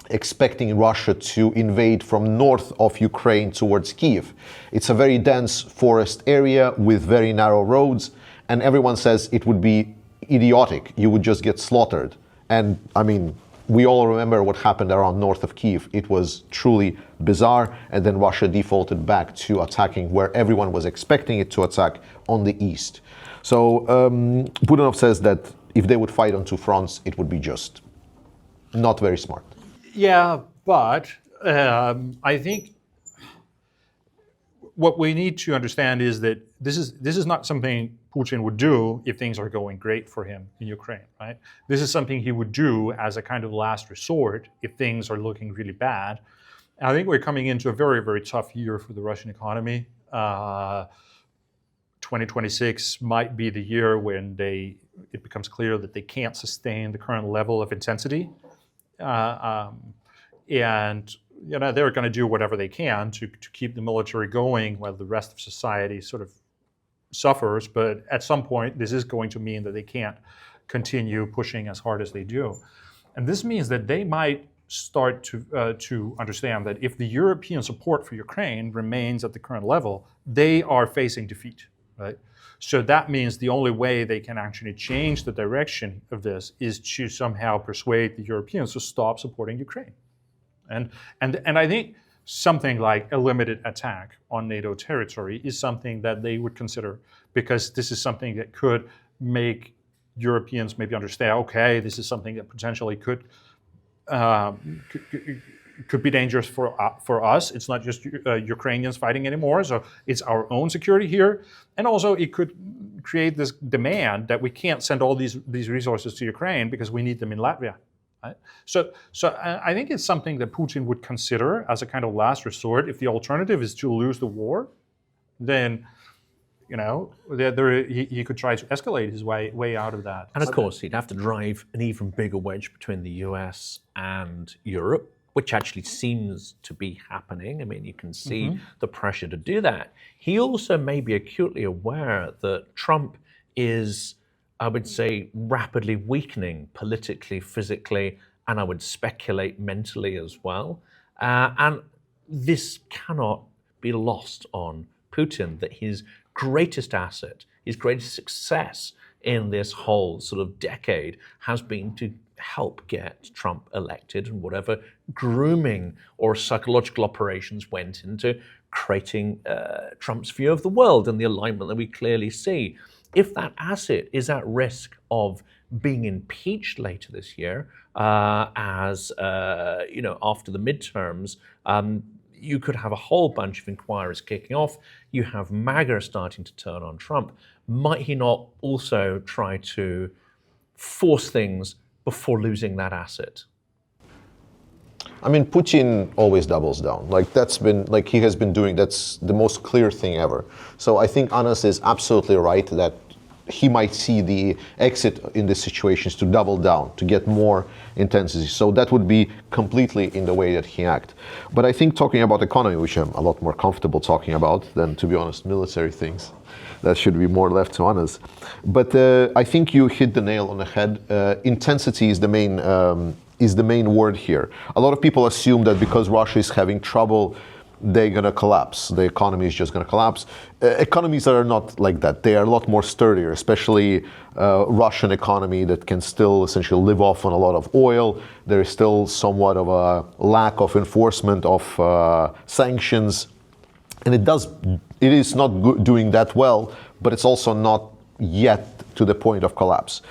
expecting Russia to invade from north of Ukraine towards Kiev. It's a very dense forest area with very narrow roads, and everyone says it would be idiotic. You would just get slaughtered. And I mean, we all remember what happened around north of Kiev. It was truly bizarre, and then Russia defaulted back to attacking where everyone was expecting it to attack, on the east. So Budanov says that if they would fight on two fronts, it would be just not very smart. Yeah, but I think what we need to understand is that this is not something Putin would do if things are going great for him in Ukraine, right? This is something he would do as a kind of last resort if things are looking really bad. And I think we're coming into a very, very tough year for the Russian economy. 2026 might be the year when it becomes clear that they can't sustain the current level of intensity. And they're going to do whatever they can to keep the military going while the rest of society sort of suffers. But at some point, this is going to mean that they can't continue pushing as hard as they do. And this means that they might start to understand that if the European support for Ukraine remains at the current level, they are facing defeat, right? So that means the only way they can actually change the direction of this is to somehow persuade the Europeans to stop supporting Ukraine. And I think something like a limited attack on NATO territory is something that they would consider, because this is something that could make Europeans maybe understand, okay, this is something that potentially could be dangerous for us. It's not just Ukrainians fighting anymore, so it's our own security here. And also it could create this demand that we can't send all these resources to Ukraine because we need them in Latvia. Right? So I think it's something that Putin would consider as a kind of last resort. If the alternative is to lose the war, then he could try to escalate his way out of that. And of course, he'd have to drive an even bigger wedge between the US and Europe, which actually seems to be happening. I mean, you can see the pressure to do that. He also may be acutely aware that Trump is, I would say, rapidly weakening politically, physically, and I would speculate mentally as well. And this cannot be lost on Putin, that his greatest asset, his greatest success in this whole sort of decade has been to help get Trump elected, and whatever grooming or psychological operations went into creating Trump's view of the world and the alignment that we clearly see. If that asset is at risk of being impeached later this year, after the midterms, you could have a whole bunch of inquiries kicking off. You have MAGA starting to turn on Trump. Might he not also try to force things before losing that asset? I mean, Putin always doubles down. He has been doing, that's the most clear thing ever. So I think Anas is absolutely right that he might see the exit in this situation is to double down, to get more intensity. So that would be completely in the way that he acts. But I think talking about economy, which I'm a lot more comfortable talking about than, to be honest, military things, that should be more left to Anas. But I think you hit the nail on the head. Intensity is the main word here. A lot of people assume that because Russia is having trouble, they're going to collapse. The economy is just going to collapse. Economies are not like that. They are a lot more sturdier, especially Russian economy that can still essentially live off on a lot of oil. There is still somewhat of a lack of enforcement of sanctions. And it is not doing that well, but it's also not yet to the point of collapse.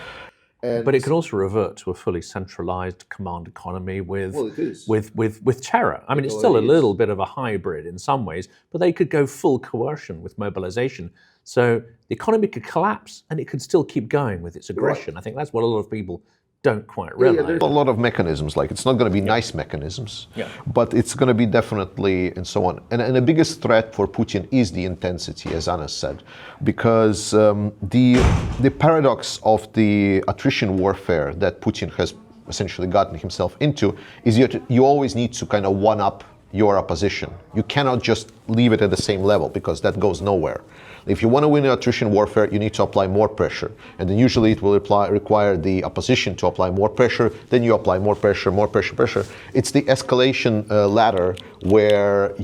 But it could also revert to a fully centralized command economy with terror. I mean, it's still a little bit of a hybrid in some ways, but they could go full coercion with mobilization. So the economy could collapse and it could still keep going with its aggression. Right. I think that's what a lot of people don't quite realize. There's a lot of mechanisms, it's not going to be nice mechanisms, but it's going to be definitely and so on. And the biggest threat for Putin is the intensity, as Anna said, because the paradox of the attrition warfare that Putin has essentially gotten himself into, is you always need to kind of one-up your opposition. You cannot just leave it at the same level, because that goes nowhere. If you want to win attrition warfare, you need to apply more pressure. And then usually it will require the opposition to apply more pressure, then you apply more pressure, pressure. It's the escalation ladder where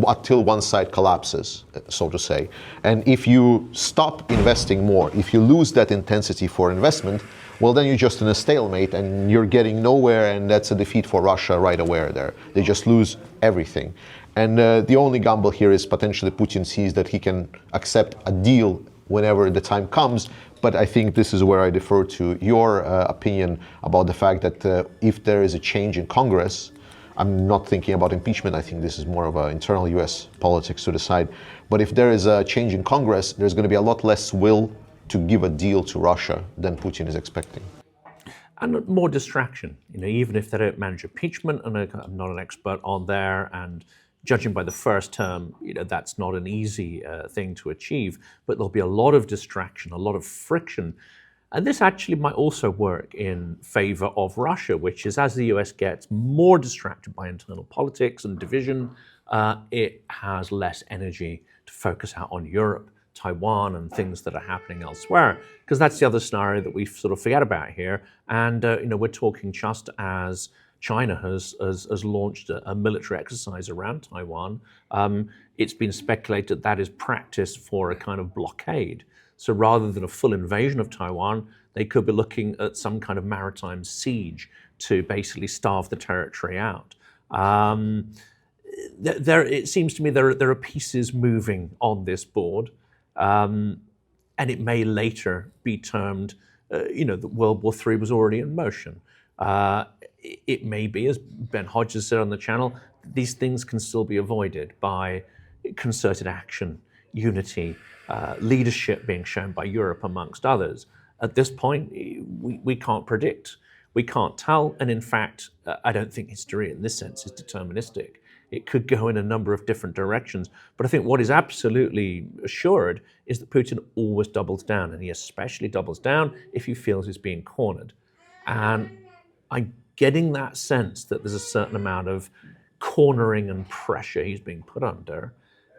until one side collapses, so to say. And if you stop investing more, if you lose that intensity for investment, well, then you're just in a stalemate and you're getting nowhere, and that's a defeat for Russia right away there. They just lose everything. And the only gamble here is potentially Putin sees that he can accept a deal whenever the time comes. But I think this is where I defer to your opinion about the fact that if there is a change in Congress, I'm not thinking about impeachment. I think this is more of an internal US politics to decide. But if there is a change in Congress, there's going to be a lot less will to give a deal to Russia than Putin is expecting. And more distraction, even if they don't manage impeachment, and I'm not an expert on there, and judging by the first term, that's not an easy thing to achieve, but there'll be a lot of distraction, a lot of friction. And this actually might also work in favor of Russia, which is as the US gets more distracted by internal politics and division, it has less energy to focus out on Europe, Taiwan, and things that are happening elsewhere, because that's the other scenario that we sort of forget about here. And we're talking just as China has launched a military exercise around Taiwan. It's been speculated that is practice for a kind of blockade. So rather than a full invasion of Taiwan, they could be looking at some kind of maritime siege to basically starve the territory out. It seems to me there are pieces moving on this board, and it may later be termed, that World War III was already in motion. It may be, as Ben Hodges said on the channel, these things can still be avoided by concerted action, unity, leadership being shown by Europe, amongst others. At this point, we can't predict. We can't tell. And in fact, I don't think history in this sense is deterministic. It could go in a number of different directions. But I think what is absolutely assured is that Putin always doubles down, and he especially doubles down if he feels he's being cornered. And I'm getting that sense that there's a certain amount of cornering and pressure he's being put under.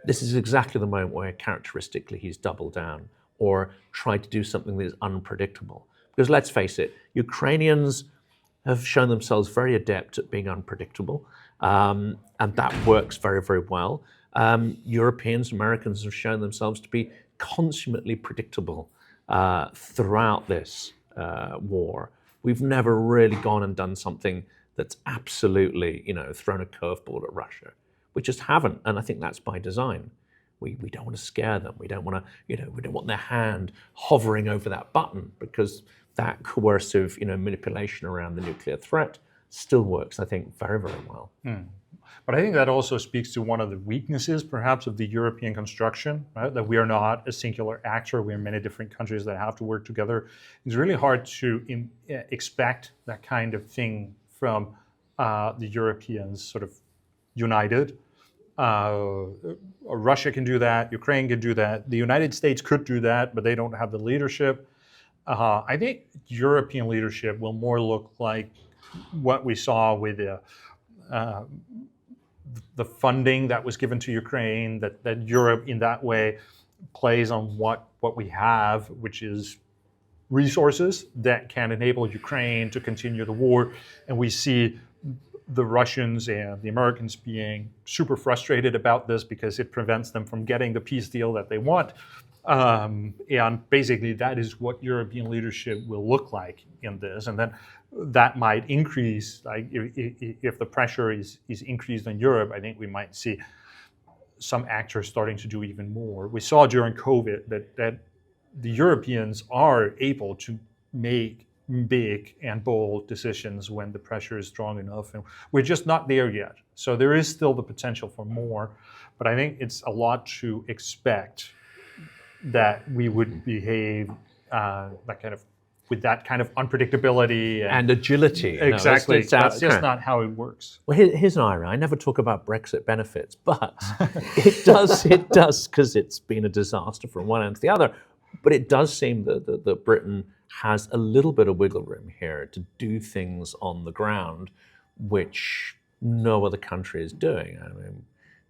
This is exactly the moment where characteristically he's doubled down or tried to do something that is unpredictable. Because let's face it, Ukrainians have shown themselves very adept at being unpredictable, and that works very, very well. Europeans, Americans have shown themselves to be consummately predictable throughout this war. We've never really gone and done something that's absolutely, thrown a curveball at Russia. We just haven't, and I think that's by design. We don't want to scare them. We don't want to, we don't want their hand hovering over that button, because that coercive, manipulation around the nuclear threat still works, I think, very, very well. But I think that also speaks to one of the weaknesses, perhaps, of the European construction, right? That we are not a singular actor. We are many different countries that have to work together. It's really hard to expect that kind of thing from the Europeans sort of united. Russia can do that, Ukraine can do that, the United States could do that, but they don't have the leadership. I think European leadership will more look like what we saw with the funding that was given to Ukraine, that Europe in that way plays on what we have, which is resources that can enable Ukraine to continue the war. And we see the Russians and the Americans being super frustrated about this because it prevents them from getting the peace deal that they want. And basically that is what European leadership will look like in this. And then that might increase, like if the pressure is increased on Europe, I think we might see some actors starting to do even more. We saw during COVID that the Europeans are able to make big and bold decisions when the pressure is strong enough, and we're just not there yet. So there is still the potential for more, but I think it's a lot to expect that we would behave with that kind of unpredictability and agility. Exactly. That's just not how it works. Well, here's an irony. I never talk about Brexit benefits, but it does, because it's been a disaster from one end to the other. But it does seem that Britain has a little bit of wiggle room here to do things on the ground which no other country is doing. I mean,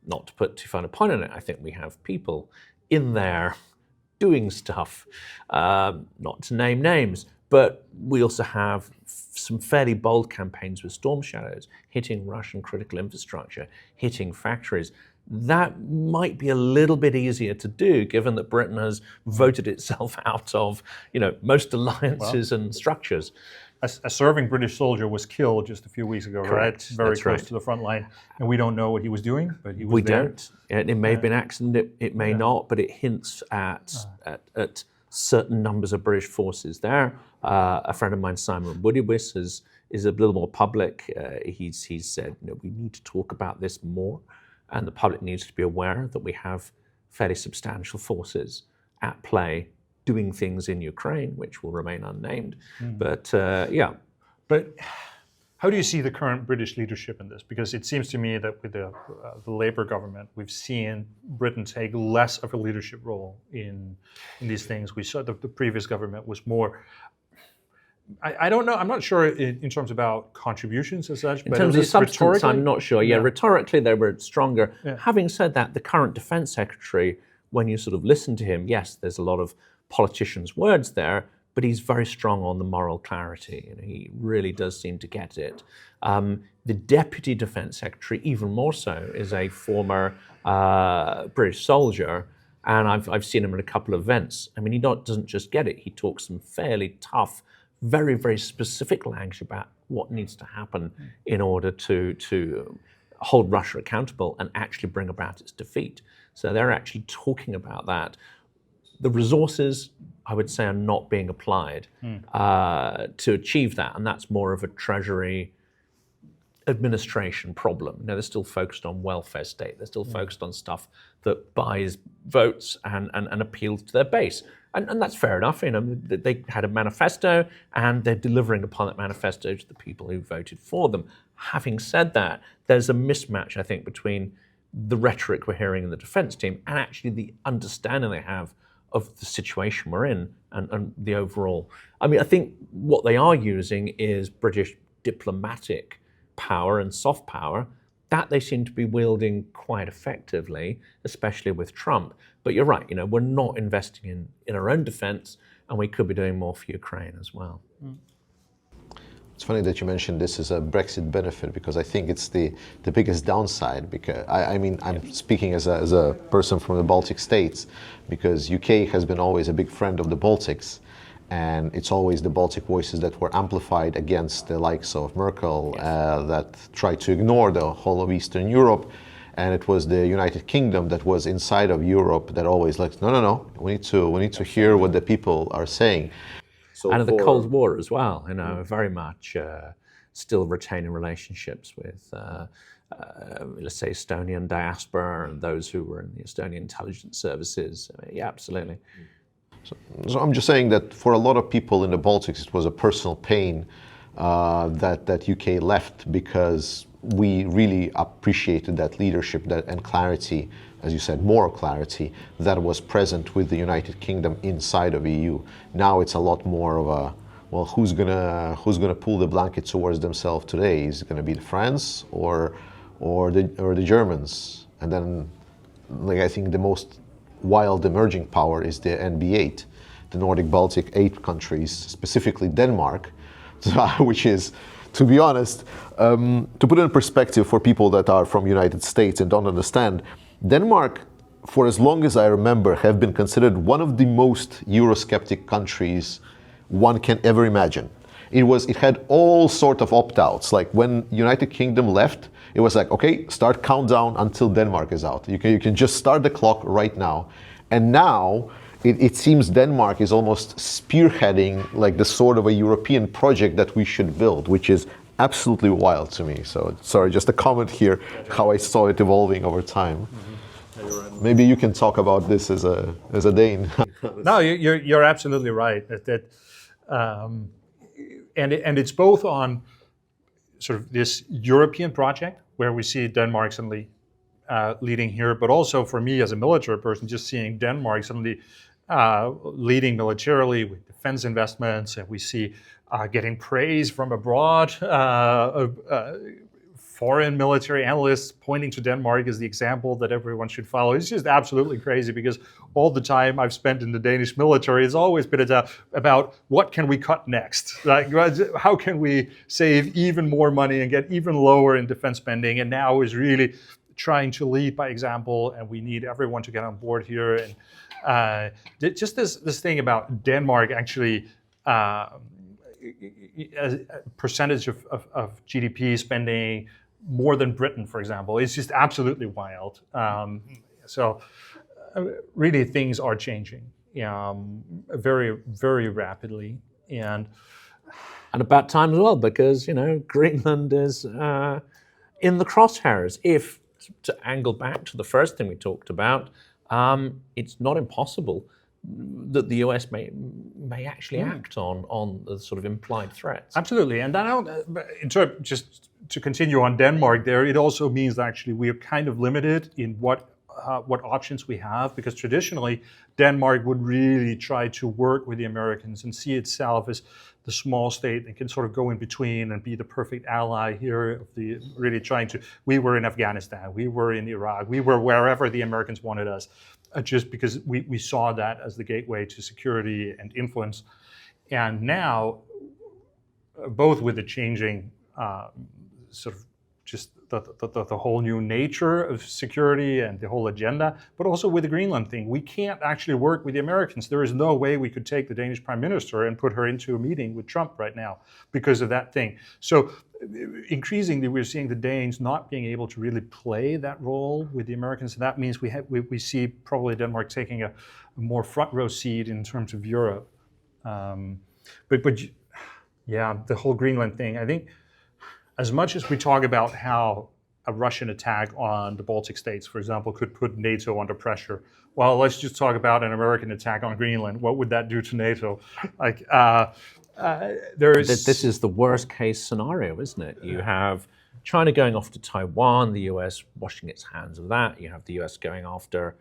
not to put too fine a point on it, I think we have people in there doing stuff, not to name names, but we also have some fairly bold campaigns with storm shadows, hitting Russian critical infrastructure, hitting factories. That might be a little bit easier to do, given that Britain has voted itself out of, most alliances and structures. A serving British soldier was killed just a few weeks ago, Correct. right? Very That's close right. to the front line. And we don't know what he was doing, but he was We there. don't. It may have been accident, it may not, but it hints at certain numbers of British forces there. A friend of mine, Simon Woodywis, is a little more public. He's said, we need to talk about this more, and the public needs to be aware that we have fairly substantial forces at play doing things in Ukraine, which will remain unnamed. But But how do you see the current British leadership in this? Because it seems to me that with the Labour government, we've seen Britain take less of a leadership role in these things. We saw the previous government was more. I don't know. I'm not sure in terms about contributions as such. in but terms at of least substance, rhetorically- I'm not sure. Yeah, rhetorically they were stronger. Yeah. Having said that, the current defense secretary, when you sort of listen to him, yes, there's a lot of politicians' words there, but he's very strong on the moral clarity. He really does seem to get it. The deputy defense secretary, even more so, is a former British soldier, and I've seen him at a couple of events. I mean, he doesn't just get it. He talks some fairly tough, very, very specific language about what needs to happen in order to hold Russia accountable and actually bring about its defeat. So they're actually talking about that. The resources, I would say, are not being applied to achieve that, and that's more of a Treasury administration problem. They're still focused on welfare state. They're still focused on stuff that buys votes and appeals to their base. And that's fair enough. They had a manifesto and they're delivering upon that manifesto to the people who voted for them. Having said that, there's a mismatch, I think, between the rhetoric we're hearing in the defense team and actually the understanding they have of the situation we're in and the overall. I mean, I think what they are using is British diplomatic power and soft power that they seem to be wielding quite effectively, especially with Trump. But you're right, we're not investing in our own defense, and we could be doing more for Ukraine as well. It's funny that you mentioned this as a Brexit benefit, because I think it's the biggest downside. Because I'm speaking as a person from the Baltic states, because UK has been always a big friend of the Baltics, and it's always the Baltic voices that were amplified against the likes of Merkel, that tried to ignore the whole of Eastern Europe. And it was the United Kingdom that was inside of Europe that always like, no, we need to hear what the people are saying. So and in the Cold War as well, very much still retaining relationships with, let's say, Estonian diaspora and those who were in the Estonian intelligence services. Yeah, absolutely. So I'm just saying that for a lot of people in the Baltics, it was a personal pain that UK left, because we really appreciated that leadership and clarity, as you said, moral clarity that was present with the United Kingdom inside of EU. Now it's a lot more of a, well, who's gonna pull the blanket towards themselves today? Is it gonna be the France or the Germans? And then, I think the most wild emerging power is the NB8, the Nordic Baltic 8 countries, specifically Denmark, which is, to be honest, to put it in perspective for people that are from United States and don't understand, Denmark, for as long as I remember, have been considered one of the most Eurosceptic countries one can ever imagine. It had all sort of opt-outs. Like when United Kingdom left, it was like, okay, start countdown until Denmark is out. You can just start the clock right now. And now it seems Denmark is almost spearheading like the sort of a European project that we should build, which is absolutely wild to me. So sorry, just a comment here, how I saw it evolving over time. Maybe you can talk about this as a Dane. No, you're absolutely right. And it's both on sort of this European project where we see Denmark suddenly leading here, but also for me as a military person, just seeing Denmark suddenly leading militarily with defense investments, and we see getting praise from abroad. Foreign military analysts pointing to Denmark as the example that everyone should follow. It's just absolutely crazy, because all the time I've spent in the Danish military has always been about what can we cut next? Like, how can we save even more money and get even lower in defense spending? And now is really trying to lead by example, and we need everyone to get on board here. And just this thing about Denmark actually, as a percentage of GDP spending more than Britain, for example, is just absolutely wild. So really things are changing very, very rapidly. And about time as well, because, Greenland is in the crosshairs. If, to angle back to the first thing we talked about, it's not impossible that the US may actually act on the sort of implied threats. Absolutely, and just to continue on Denmark there, it also means that actually we are kind of limited in what options we have, because traditionally Denmark would really try to work with the Americans and see itself as the small state that can sort of go in between and be the perfect ally here of the really trying to. We were in Afghanistan, we were in Iraq, we were wherever the Americans wanted us, just because we saw that as the gateway to security and influence. And now, both with the changing sort of just the whole new nature of security and the whole agenda, but also with the Greenland thing, we can't actually work with the Americans. There is no way we could take the Danish Prime Minister and put her into a meeting with Trump right now because of that thing. So increasingly, we're seeing the Danes not being able to really play that role with the Americans. And that means we see probably Denmark taking a more front row seat in terms of Europe. But yeah, the whole Greenland thing, I think, as much as we talk about how a Russian attack on the Baltic states, for example, could put NATO under pressure, well, let's just talk about an American attack on Greenland. What would that do to NATO? Like, This is the worst case scenario, isn't it? You have China going after Taiwan, the US washing its hands of that. You have the US going after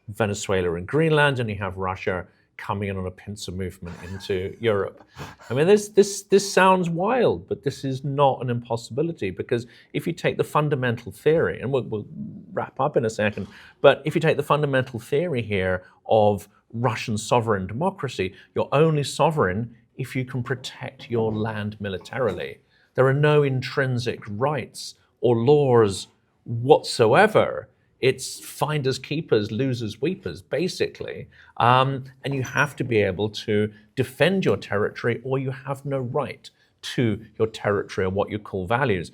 Venezuela and Greenland, and you have Russia coming in on a pincer movement into Europe. I mean, this sounds wild, but this is not an impossibility, because if you take the fundamental theory, and we'll wrap up in a second, but if you take the fundamental theory here of Russian sovereign democracy, you're only sovereign if you can protect your land militarily. There are no intrinsic rights or laws whatsoever. It's finders keepers, losers weepers, basically. And you have to be able to defend your territory, or you have no right to your territory or what you call values.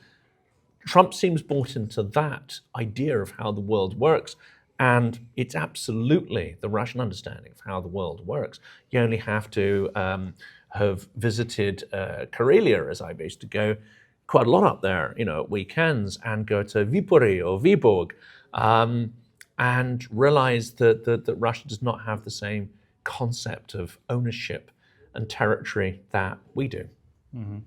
Trump seems bought into that idea of how the world works. And it's absolutely the Russian understanding of how the world works. You only have to have visited Karelia, as I used to go quite a lot up there, at weekends, and go to Viipuri or Viborg, and realize that Russia does not have the same concept of ownership and territory that we do. Mm-hmm.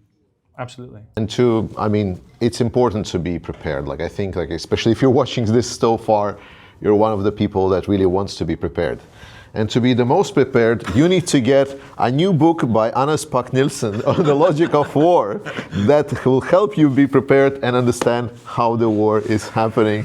Absolutely. And it's important to be prepared. I think, especially if you're watching this so far, you're one of the people that really wants to be prepared. And to be the most prepared, you need to get a new book by Puck Nielsen on the logic of war that will help you be prepared and understand how the war is happening.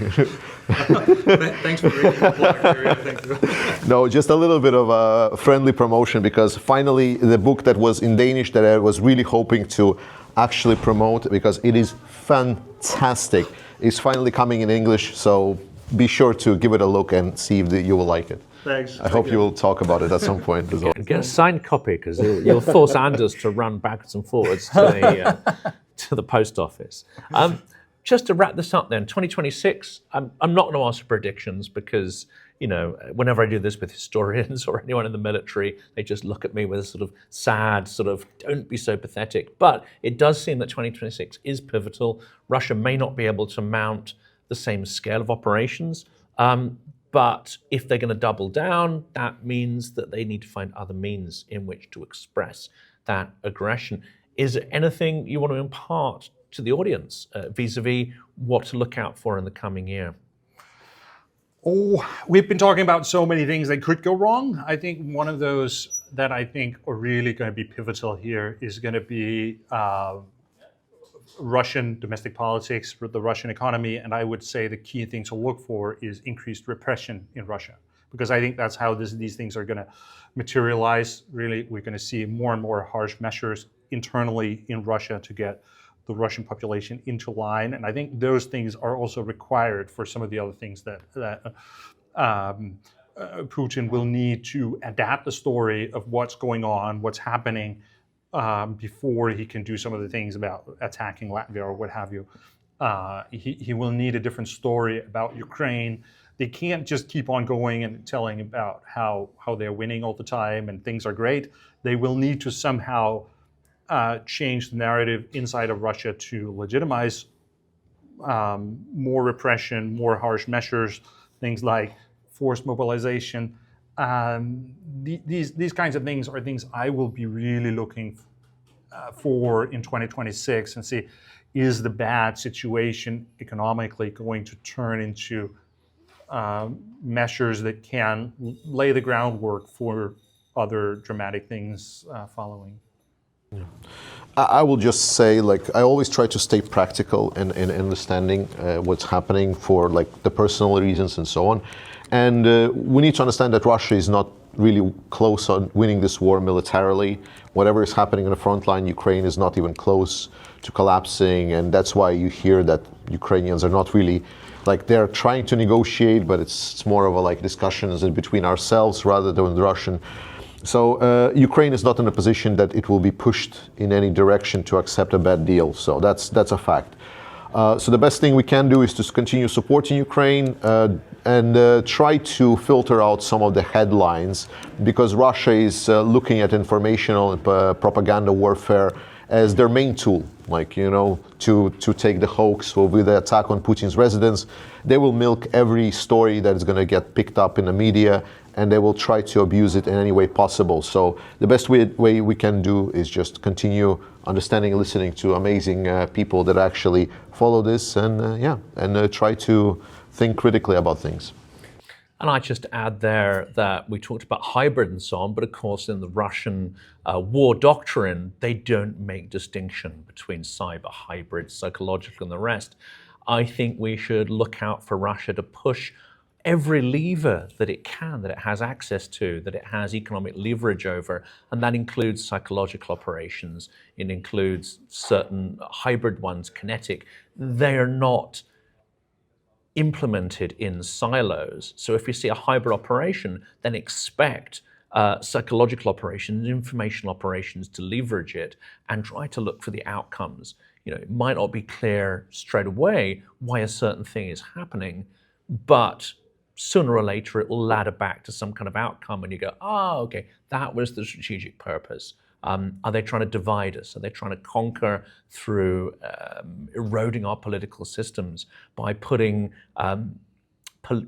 Thanks for reading the plug. Thank you. No, just a little bit of a friendly promotion, because finally the book that was in Danish that I was really hoping to actually promote, because it is fantastic, is finally coming in English. So be sure to give it a look and see if you will like it. Thanks. I hope you will talk about it at some point as well. Get a signed copy, because you'll force Anders to run backwards and forwards to the post office. Just to wrap this up then, 2026, I'm not going to ask for predictions, because, whenever I do this with historians or anyone in the military, they just look at me with a sort of sad, don't be so pathetic. But it does seem that 2026 is pivotal. Russia may not be able to mount the same scale of operations, but if they're going to double down, that means that they need to find other means in which to express that aggression. Is there anything you want to impart to the audience vis-a-vis what to look out for in the coming year? Oh, we've been talking about so many things that could go wrong. I think one of those that I think are really going to be pivotal here is going to be Russian domestic politics, for the Russian economy, and I would say the key thing to look for is increased repression in Russia, because I think that's how these things are going to materialize. Really, we're going to see more and more harsh measures internally in Russia to get the Russian population into line, and I think those things are also required for some of the other things that Putin will need to adapt the story of what's going on, what's happening, before he can do some of the things about attacking Latvia or what have you. He will need a different story about Ukraine. They can't just keep on going and telling about how they're winning all the time and things are great. They will need to somehow change the narrative inside of Russia to legitimize more repression, more harsh measures, things like forced mobilization. These kinds of things are things I will be really looking for in 2026 and see, is the bad situation economically going to turn into measures that can lay the groundwork for other dramatic things following. Yeah. I will just say, like, I always try to stay practical in understanding what's happening for like the personal reasons and so on. And we need to understand that Russia is not really close on winning this war militarily. Whatever is happening on the front line, Ukraine is not even close to collapsing. And that's why you hear that Ukrainians are not really, like, they're trying to negotiate, but it's more of a like discussions between ourselves rather than the Russian. So Ukraine is not in a position that it will be pushed in any direction to accept a bad deal. So that's a fact. So the best thing we can do is to continue supporting Ukraine and try to filter out some of the headlines, because Russia is looking at informational and propaganda warfare as their main tool, like, you know, to take the hoax or with the attack on Putin's residence. They will milk every story that is going to get picked up in the media, and they will try to abuse it in any way possible. So the best way we can do is just continue understanding and listening to amazing people that actually follow this, and try to think critically about things. And I just add there that we talked about hybrid and so on, but of course in the Russian war doctrine, they don't make distinction between cyber, hybrid, psychological and the rest. I think we should look out for Russia to push every lever that it can, that it has access to, that it has economic leverage over, and that includes psychological operations. It includes certain hybrid ones, kinetic. They are not implemented in silos. So if you see a hybrid operation, then expect psychological operations, information operations to leverage it and try to look for the outcomes. You know, it might not be clear straight away why a certain thing is happening, but sooner or later it will ladder back to some kind of outcome and you go, oh, okay, that was the strategic purpose. Are they trying to divide us? Are they trying to conquer through eroding our political systems by putting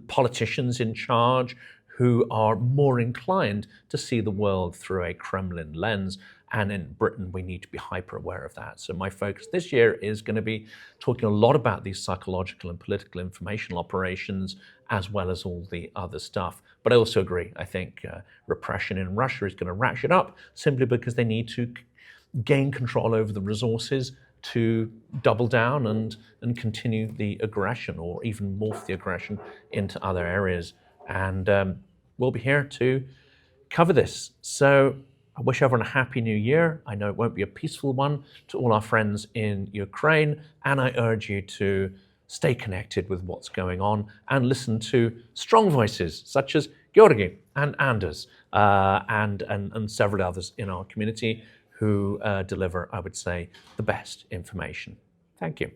politicians in charge who are more inclined to see the world through a Kremlin lens? And in Britain, we need to be hyper aware of that. So my focus this year is going to be talking a lot about these psychological and political informational operations, as well as all the other stuff. But I also agree, I think repression in Russia is going to ratchet up simply because they need to gain control over the resources to double down and continue the aggression, or even morph the aggression into other areas. And we'll be here to cover this. So I wish everyone a happy new year. I know it won't be a peaceful one to all our friends in Ukraine, and I urge you to stay connected with what's going on and listen to strong voices such as Georgi and Anders and several others in our community who deliver, I would say, the best information. Thank you.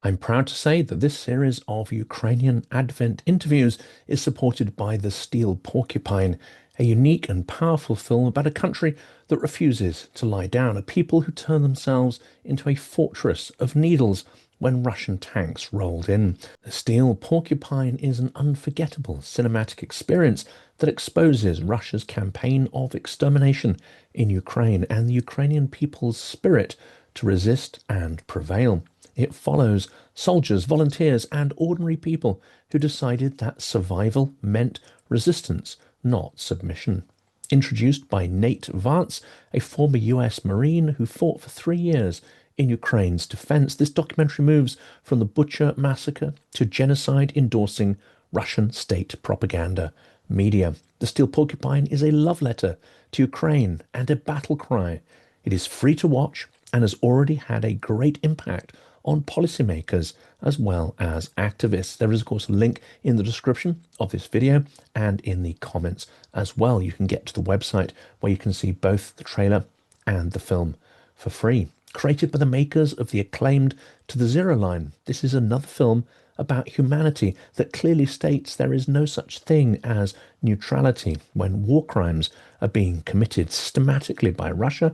I'm proud to say that this series of Ukrainian Advent interviews is supported by the Steel Porcupine, a unique and powerful film about a country that refuses to lie down, a people who turn themselves into a fortress of needles when Russian tanks rolled in. The Steel Porcupine is an unforgettable cinematic experience that exposes Russia's campaign of extermination in Ukraine and the Ukrainian people's spirit to resist and prevail. It follows soldiers, volunteers, and ordinary people who decided that survival meant resistance, not submission. Introduced by Nate Vance, a former US Marine who fought for 3 years in Ukraine's defense, this documentary moves from the Bucha massacre to genocide endorsing Russian state propaganda media. The Steel Porcupine is a love letter to Ukraine and a battle cry. It is free to watch and has already had a great impact on policymakers as well as activists. There is, of course, a link in the description of this video and in the comments as well. You can get to the website where you can see both the trailer and the film for free. Created by the makers of the acclaimed To the Zero Line, this is another film about humanity that clearly states there is no such thing as neutrality when war crimes are being committed systematically by Russia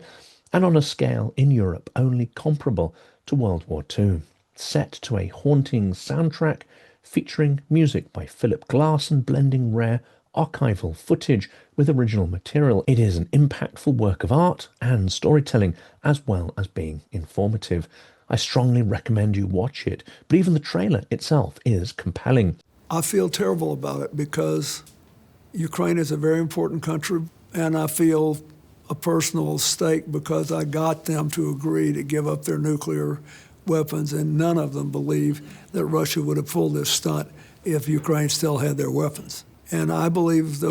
and on a scale in Europe only comparable to World War II. Set to a haunting soundtrack featuring music by Philip Glass and blending rare archival footage with original material. It is an impactful work of art and storytelling as well as being informative. I strongly recommend you watch it, but even the trailer itself is compelling. I feel terrible about it because Ukraine is a very important country, and I feel a personal stake because I got them to agree to give up their nuclear weapons, and none of them believe that Russia would have pulled this stunt if Ukraine still had their weapons. And I believe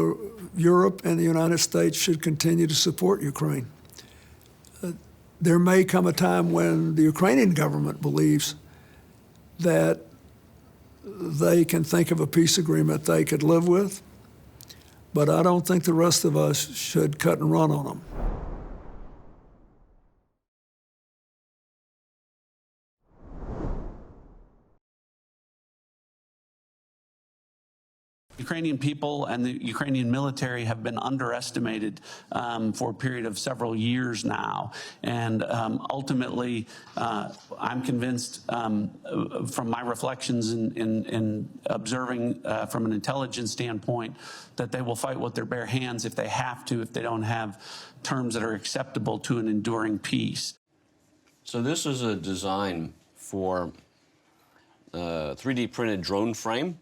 Europe and the United States should continue to support Ukraine. There may come a time when the Ukrainian government believes that they can think of a peace agreement they could live with, but I don't think the rest of us should cut and run on them. Ukrainian people and the Ukrainian military have been underestimated for a period of several years now. And ultimately, I'm convinced from my reflections in observing from an intelligence standpoint that they will fight with their bare hands if they have to, if they don't have terms that are acceptable to an enduring peace. So this is a design for a 3D printed drone frame.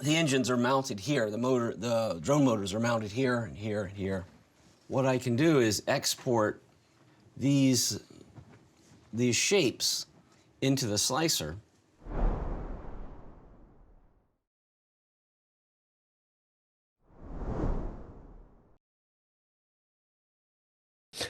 The engines are mounted here. The drone motors are mounted here and here and here. What I can do is export these shapes into the slicer.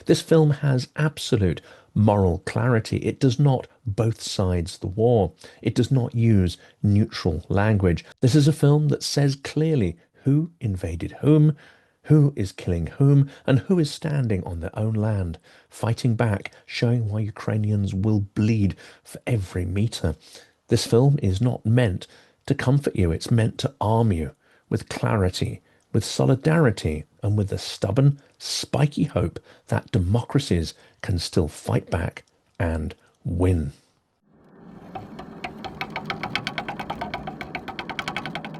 This film has absolute moral clarity. It does not both sides the war. It does not use neutral language. This is a film that says clearly who invaded whom, who is killing whom, and who is standing on their own land, fighting back, showing why Ukrainians will bleed for every meter. This film is not meant to comfort you. It's meant to arm you with clarity, with solidarity, and with the stubborn, spiky hope that democracies can still fight back and win.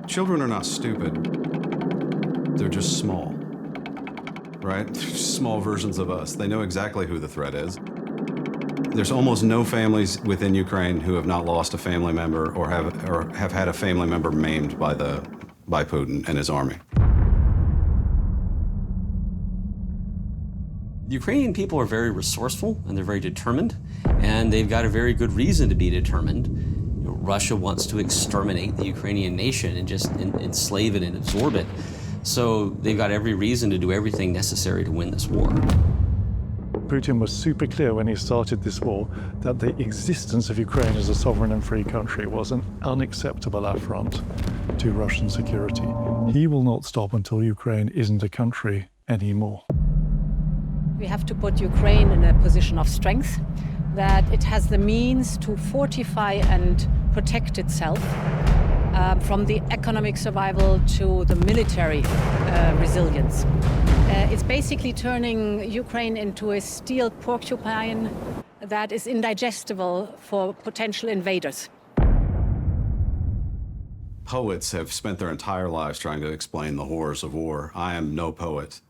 Children are not stupid. They're just small, right? They're just small versions of us. They know exactly who the threat is. There's almost no families within Ukraine who have not lost a family member or have had a family member maimed by Putin and his army. The Ukrainian people are very resourceful and they're very determined, and they've got a very good reason to be determined. You know, Russia wants to exterminate the Ukrainian nation and just enslave it and absorb it. So they've got every reason to do everything necessary to win this war. Putin was super clear when he started this war that the existence of Ukraine as a sovereign and free country was an unacceptable affront to Russian security. He will not stop until Ukraine isn't a country anymore. We have to put Ukraine in a position of strength, that it has the means to fortify and protect itself from the economic survival to the military resilience. It's basically turning Ukraine into a steel porcupine that is indigestible for potential invaders. Poets have spent their entire lives trying to explain the horrors of war. I am no poet.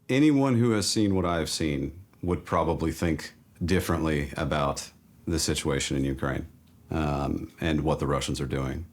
Anyone who has seen what I have seen would probably think differently about the situation in Ukraine and what the Russians are doing.